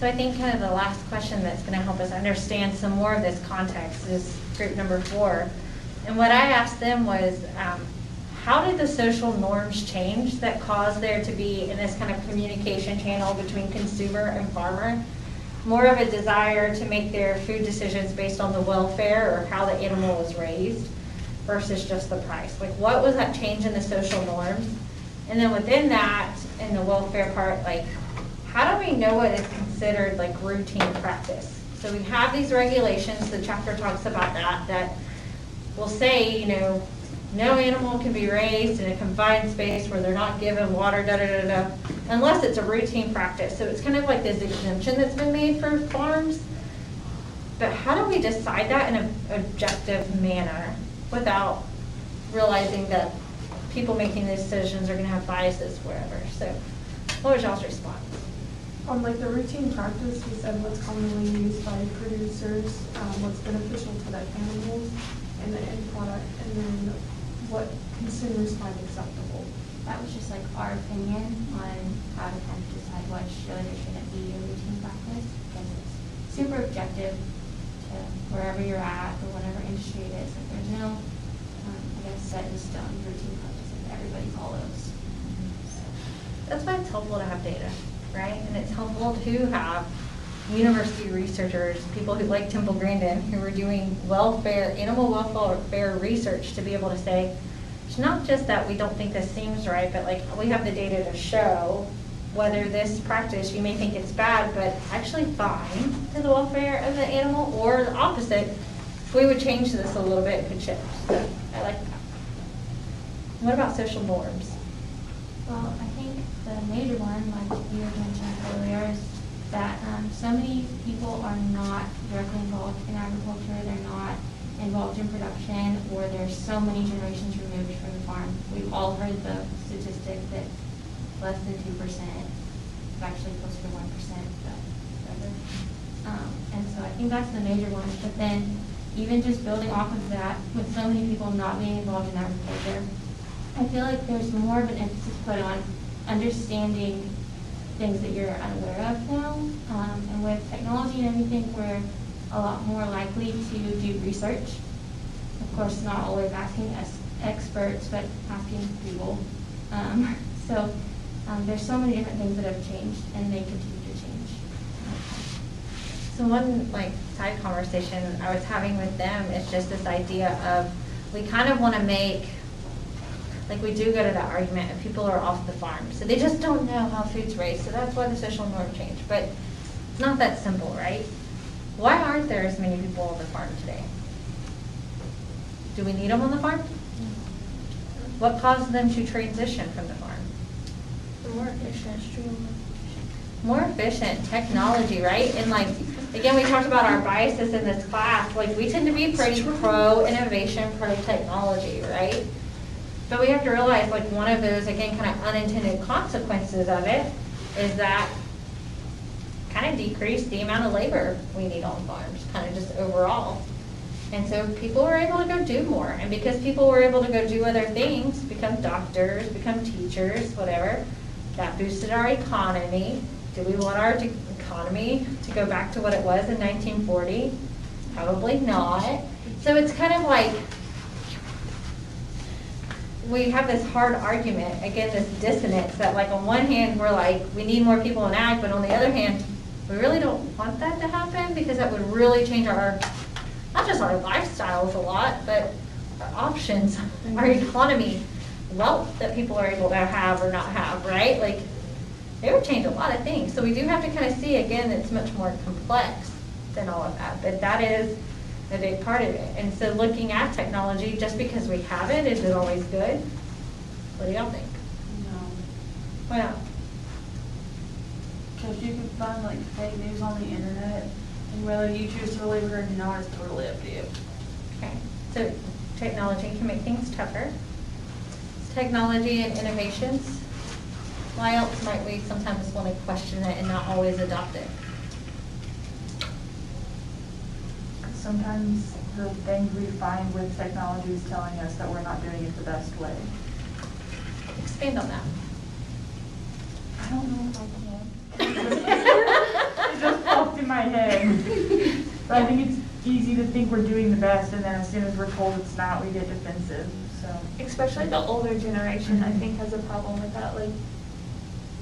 So I think kind of the last question that's going to help us understand some more of this context is group number 4. And what I asked them was, how did the social norms change that caused there to be, in this kind of communication channel between consumer and farmer, more of a desire to make their food decisions based on the welfare or how the animal was raised versus just the price? Like what was that change in the social norms? And then within that, in the welfare part, like how do we know what is considered like routine practice? So we have these regulations, the chapter talks about that will say, you know, no animal can be raised in a confined space where they're not given water, unless it's a routine practice. So it's kind of like this exemption that's been made for farms. But how do we decide that in an objective manner without realizing that people making these decisions are going to have biases wherever? So what was y'all's response? Like the routine practice, we said what's commonly used by producers, what's beneficial to their animals. and the end product, and then what consumers find acceptable. That was just like our opinion on how to kind of decide what should or shouldn't be a routine practice, because it's super objective to wherever you're at or whatever industry it is. Like there's no, I guess, set in stone routine practices that everybody follows. That's why it's helpful to have data, right? And it's helpful to have university researchers, people who like Temple Grandin, who are doing animal welfare research, to be able to say, it's not just that we don't think this seems right, but like we have the data to show whether this practice, you may think it's bad, but actually fine to the welfare of the animal, or the opposite, if we would change this a little bit, it could shift. So I like that. What about social norms? Well, I think the major one, like you had mentioned earlier, is that so many people are not directly involved in agriculture, they're not involved in production, or there's so many generations removed from the farm. We've all heard the statistic that less than 2%, it's actually closer to 1%, but whatever. And so I think that's the major one. But then even just building off of that, with so many people not being involved in agriculture, I feel like there's more of an emphasis put on understanding things that you're unaware of now. And with technology and everything, we're a lot more likely to do research. Of course, not always asking us experts, but asking Google. There's so many different things that have changed, and they continue to change. So one side conversation I was having with them is just this idea of, we kind of want to make, we do go to that argument of people are off the farm, so they just don't know how food's raised, so that's why the social norm changed. But it's not that simple, right? Why aren't there as many people on the farm today? Do we need them on the farm? What caused them to transition from the farm? More efficient. More efficient technology, right? And again, we talked about our biases in this class. We tend to be pretty pro-innovation, pro-technology, right? But we have to realize, one of those, again, kind of unintended consequences of it is that kind of decrease the amount of labor we need on farms, kind of just overall. And so people were able to go do more. And because people were able to go do other things, become doctors, become teachers, whatever, that boosted our economy. Do we want our economy to go back to what it was in 1940? Probably not. So it's kind of we have this hard argument, again, this dissonance that on one hand, we're we need more people in ag, but on the other hand, we really don't want that to happen, because that would really change our, not just our lifestyles a lot, but our options, our economy, wealth that people are able to have or not have, right? It would change a lot of things. So we do have to kind of see, again, it's much more complex than all of that, but that is a big part of it. And so looking at technology, just because we have it, is it always good? What do y'all think? No. Why not? Because you can find fake news on the internet, and whether you choose to believe it or not is totally up to you. Okay, so technology can make things tougher. Technology and innovations. Why else might we sometimes want to question it and not always adopt it? Sometimes the things we find with technology is telling us that we're not doing it the best way. Expand on that. I don't know if I can. It just popped in my head. But I think it's easy to think we're doing the best, and then as soon as we're told it's not, we get defensive. So Especially the older generation, I think, has a problem with that.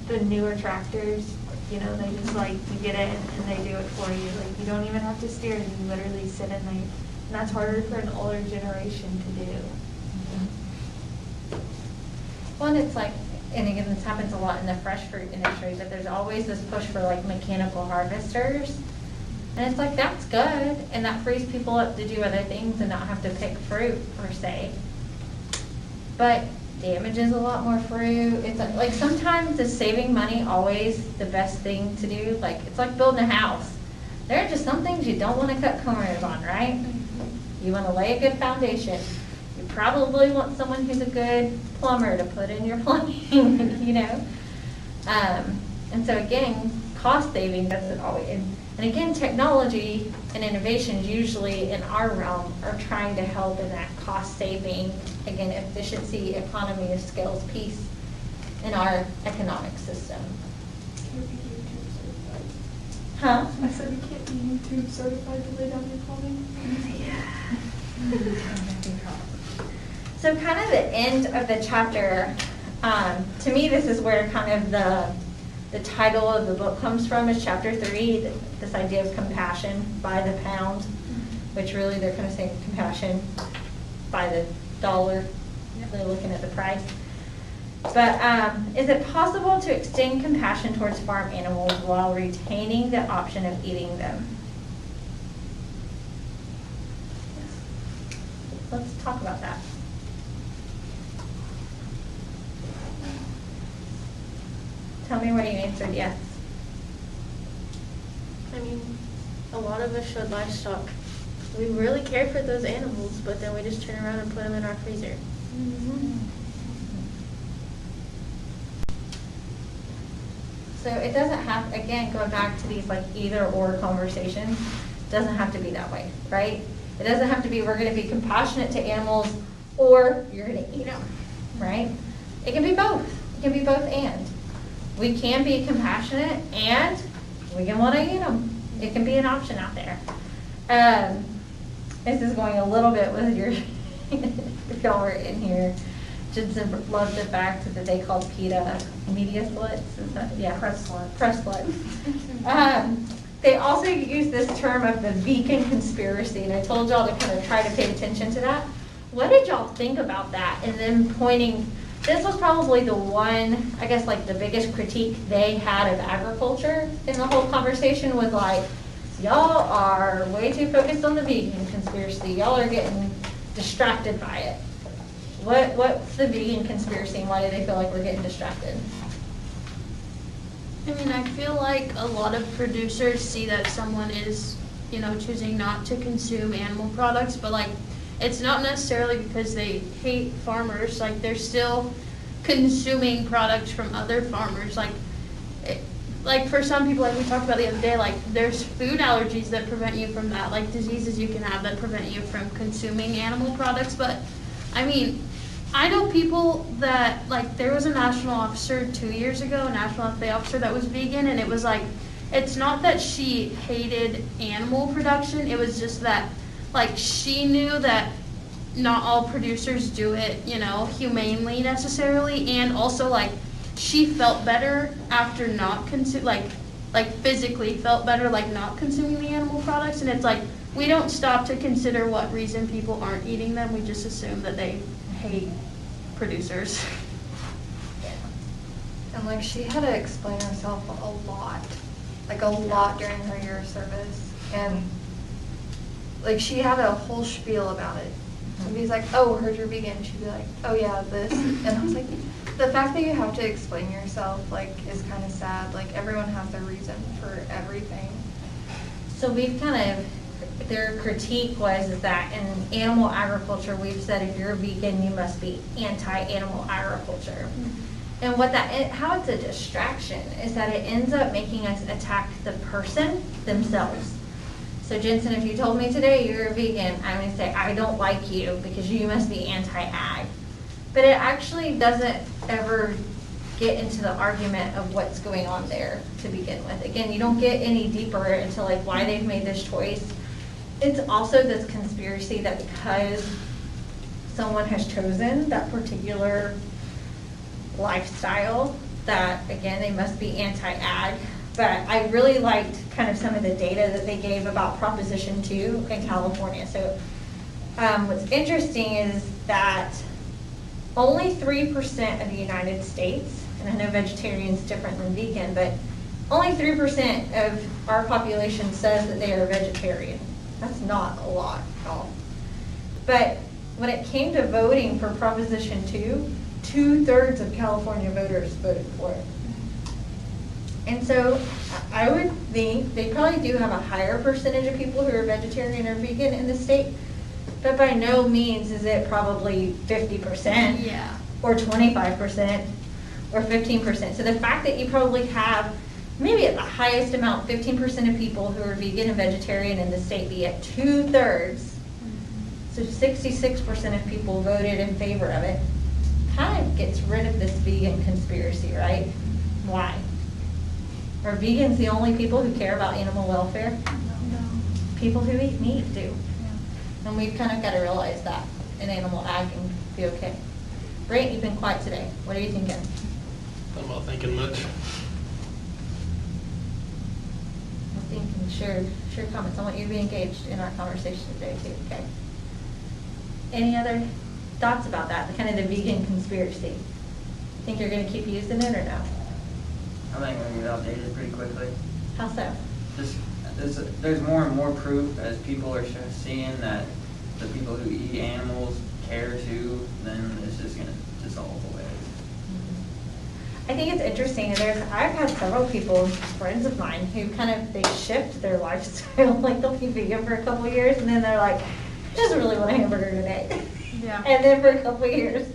The newer tractors, they just you get it and they do it for you. You don't even have to steer, you literally sit in there. And that's harder for an older generation to do. One, it's and again, this happens a lot in the fresh fruit industry, but there's always this push for mechanical harvesters. And it's that's good, and that frees people up to do other things and not have to pick fruit per se. But damages a lot more fruit. It's sometimes is saving money always the best thing to do? It's like building a house. There are just some things you don't want to cut corners on, right? You want to lay a good foundation. You probably want someone who's a good plumber to put in your plumbing, And so again, cost saving doesn't always, and And again, technology and innovations usually in our realm are trying to help in that cost saving, again, efficiency, economy of scales piece in our economic system. Huh? I said you can't be YouTube certified to lay down your plumbing. So kind of the end of the chapter, to me, this is where kind of the title of the book comes from, is chapter 3, this idea of compassion by the pound, which really they're kind of saying compassion by the dollar. They're looking at the price. But is it possible to extend compassion towards farm animals while retaining the option of eating them? Let's talk about that. Tell me where you answered yes. I mean, a lot of us showed livestock. We really care for those animals, but then we just turn around and put them in our freezer. So it doesn't have, again, going back to these like either or conversations, doesn't have to be that way, right? It doesn't have to be we're going to be compassionate to animals or you're going to eat them, right? It can be both. It can be both and. We can be compassionate and we can want to eat them. It can be an option out there. This is going a little bit with your, if y'all were in here, Jensen loved the fact that they called PETA media sluts. Is that, yeah, press sluts. They also use this term of the vegan conspiracy, and I told y'all to kind of try to pay attention to that. What did y'all think about that? And then pointing, this was probably the one, I guess, like the biggest critique they had of agriculture in the whole conversation was like, y'all are way too focused on the vegan conspiracy. Y'all are getting distracted by it. What's the vegan conspiracy and why do they feel like we're getting distracted? I mean, I feel like a lot of producers see that someone is, choosing not to consume animal products, but like, it's not necessarily because they hate farmers. Like, they're still consuming products from other farmers. Like for some people, like we talked about the other day, like there's food allergies that prevent you from that, like diseases you can have that prevent you from consuming animal products. But I mean, I know people that, like, there was a national officer 2 years ago, a national FA officer that was vegan, and it was like, it's not that she hated animal production, it was just that, like, she knew that not all producers do it, humanely necessarily, and also, like, she felt better after not like physically felt better, like, not consuming the animal products, and it's like, we don't stop to consider what reason people aren't eating them, we just assume that they hate producers. And like she had to explain herself a lot during her year of service. And like she had a whole spiel about it. Somebody's like, oh, heard you're vegan. She'd be like, oh yeah, this. And I was like, the fact that you have to explain yourself is kind of sad. Like everyone has their reason for everything. So we've kind of, their critique was that in animal agriculture, we've said if you're vegan, you must be anti-animal agriculture. And how it's a distraction is that it ends up making us attack the person themselves. So Jensen, if you told me today you're a vegan, I'm going to say, I don't like you because you must be anti-ag. But it actually doesn't ever get into the argument of what's going on there to begin with. Again, you don't get any deeper into like why they've made this choice. It's also this conspiracy that because someone has chosen that particular lifestyle, that again, they must be anti-ag. But I really liked kind of some of the data that they gave about Proposition 2 in California. So what's interesting is that only 3% of the United States, and I know vegetarian is different than vegan, but only 3% of our population says that they are vegetarian. That's not a lot at all. But when it came to voting for Proposition 2, 2/3 of California voters voted for it. And so I would think they probably do have a higher percentage of people who are vegetarian or vegan in the state, but by no means is it probably 50%, Yeah. or 25%, or 15%. So the fact that you probably have maybe at the highest amount, 15% of people who are vegan and vegetarian in the state be at 2/3. So 66% of people voted in favor of it. Kind of gets rid of this vegan conspiracy, right? Why? Are vegans the only people who care about animal welfare? No. People who eat meat do. And we've kind of got to realize that in animal ag and be okay. Brent, you've been quiet today. What are you thinking? I'm not thinking much. I'm thinking, share comments. I want you to be engaged in our conversation today too, okay? Any other thoughts about that, the kind of the vegan conspiracy? Think you're going to keep using it or no? I think we're gonna get outdated pretty quickly. How so? Just, there's more and more proof as people are seeing that the people who eat animals care too, then it's just gonna dissolve away. I think it's interesting. I've had several people, friends of mine, who kind of, they shift their lifestyle. Like they'll be vegan for a couple of years and then they're like, I just really want a hamburger today. Yeah. And then for a couple of years.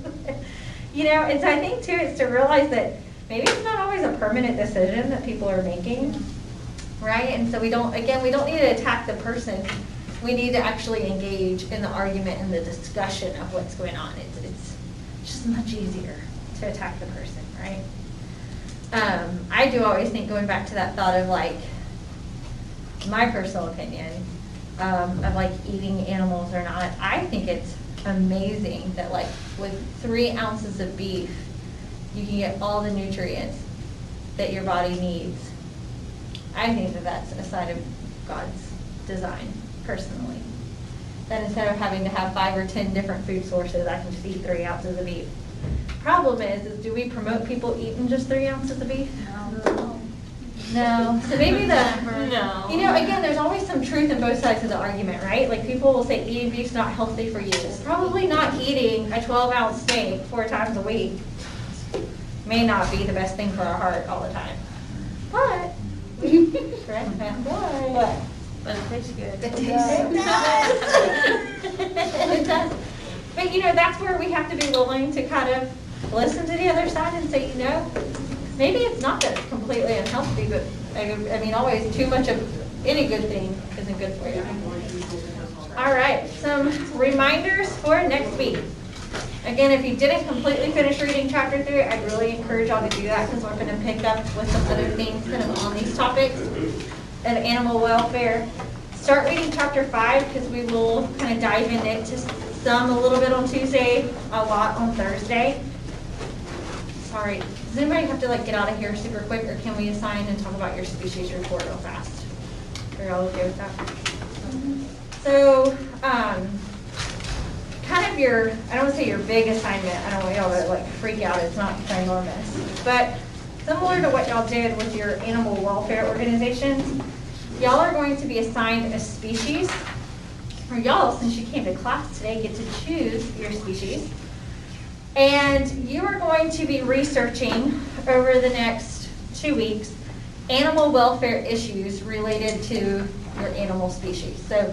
You know, and so I think too, it's to realize that maybe it's not always a permanent decision that people are making, right? And so we don't need to attack the person. We need to actually engage in the argument and the discussion of what's going on. It's just much easier to attack the person, right? I do always think, going back to that thought of like, my personal opinion of like eating animals or not, I think it's amazing that like with 3 ounces of beef, you can get all the nutrients that your body needs. I think that that's a sign of God's design, personally. That instead of having to have 5 or 10 different food sources, I can just eat 3 ounces of beef. Problem is do we promote people eating just 3 ounces of beef? No. So maybe No. you know, again, there's always some truth in both sides of the argument, right? Like people will say eating beef's not healthy for you. It's probably not eating a 12-ounce steak 4 times a week. May not be the best thing for our heart all the time. But, correct, Matt? What? But it tastes good. It does. It does. But you know, that's where we have to be willing to kind of listen to the other side and say, you know, maybe it's not that it's completely unhealthy, but I mean, always too much of any good thing isn't good for you. All right, some reminders for next week. Again, if you didn't completely finish reading chapter 3, I'd really encourage y'all to do that because we're going to pick up with some other things kind of on these topics of animal welfare. Start reading chapter 5 because we will kind of dive in it, just some a little bit on Tuesday, a lot on Thursday. Sorry, does anybody have to like get out of here super quick, or can we assign and talk about your species report real fast? Are y'all okay with that? So, kind of your, I don't want to say your big assignment, I don't want y'all to like freak out, it's not ginormous, but similar to what y'all did with your animal welfare organizations, y'all are going to be assigned a species, or y'all, since you came to class today, get to choose your species. And you are going to be researching over the next 2 weeks animal welfare issues related to your animal species. So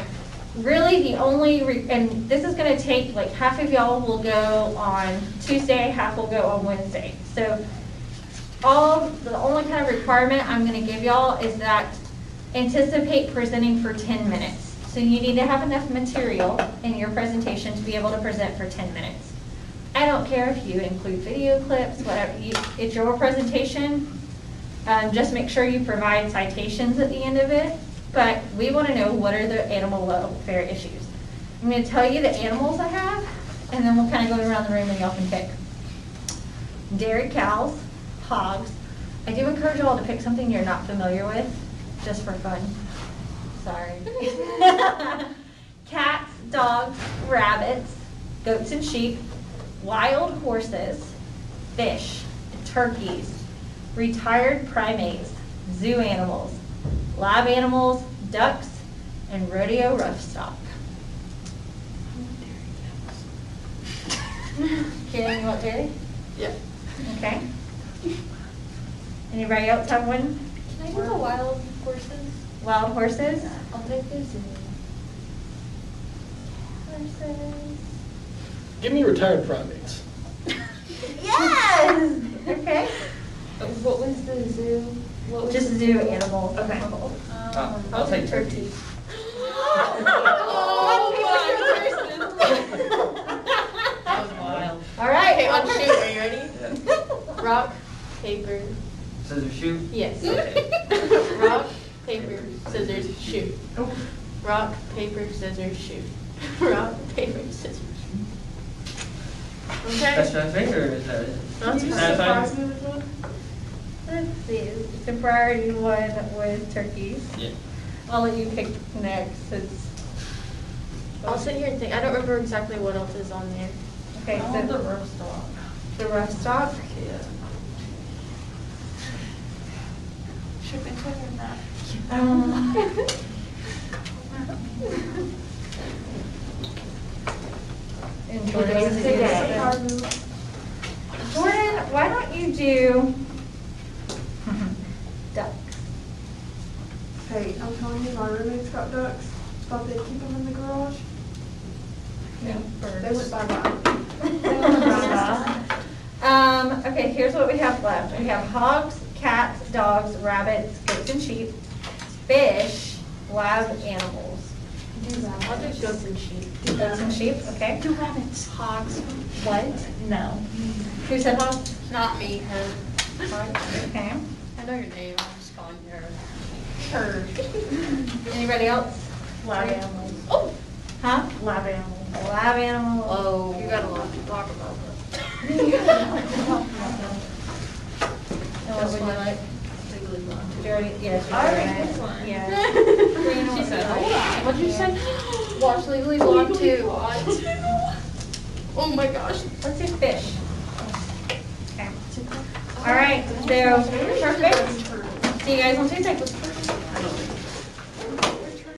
really the only, and this is going to take like half of y'all will go on Tuesday, half will go on Wednesday. So the only kind of requirement I'm going to give y'all is that anticipate presenting for 10 minutes. So you need to have enough material in your presentation to be able to present for 10 minutes. I don't care if you include video clips, whatever, it's your presentation. Just make sure you provide citations at the end of it. But we want to know what are the animal welfare issues. I'm going to tell you the animals I have, and then we'll kind of go around the room and y'all can pick. Dairy cows, hogs. I do encourage you all to pick something you're not familiar with, just for fun. Sorry. Cats, dogs, rabbits, goats and sheep, wild horses, fish, turkeys, retired primates, zoo animals, lab animals, ducks, and rodeo rough-stock. Karen, you want dairy? Yep. Okay. Anybody else have one? Can I do the wild horses? Wild horses? I'll take the zoo. Horses. Give me retired primates. Yes! Okay. What was the zoo? What was Just the zoo animals. Okay. I'll take turkey. That was wild. All right. Okay, on shoot, are you ready? Yeah. Rock, paper, Scissors, shoot. yes. Okay. Rock, paper, scissors, shoot. Rock, paper, scissors, shoot. Rock, paper, scissors. That's Okay? my favorite, is that? Not too Satisfying? Let's see, the priority one was turkeys. Yeah. I'll let you pick next, since. I'll sit here and think. I don't remember exactly what else is on there. Okay, so the rough stock. The rough stock? Yeah. Should be cooking that. In Jordan's today. Jordan, why don't you do ducks? Hey, I'm telling you, my roommate's got ducks. Thought they'd keep them in the garage. No, They went bye-bye. Okay, here's what we have left. We have hogs, cats, dogs, rabbits, goats and sheep, fish, lab animals. I'll do goats and sheep. Goats and sheep, okay. Do rabbits. Hogs. What? No. Who said hogs? Not me, her. Okay. I know your name, I'm just calling you her. Anybody else? Lab animals. Oh. Huh? Lab animals. Lab animals. Oh, you got a lot to talk about. And what would you like? Legally blonde. Did you already, yes, you I already. already picked one. Yeah. She said, hold on. What'd you say? Watch Legally Blonde too. Oh my gosh. Let's do fish. Okay. All right, so, perfect. See you guys on Tuesday.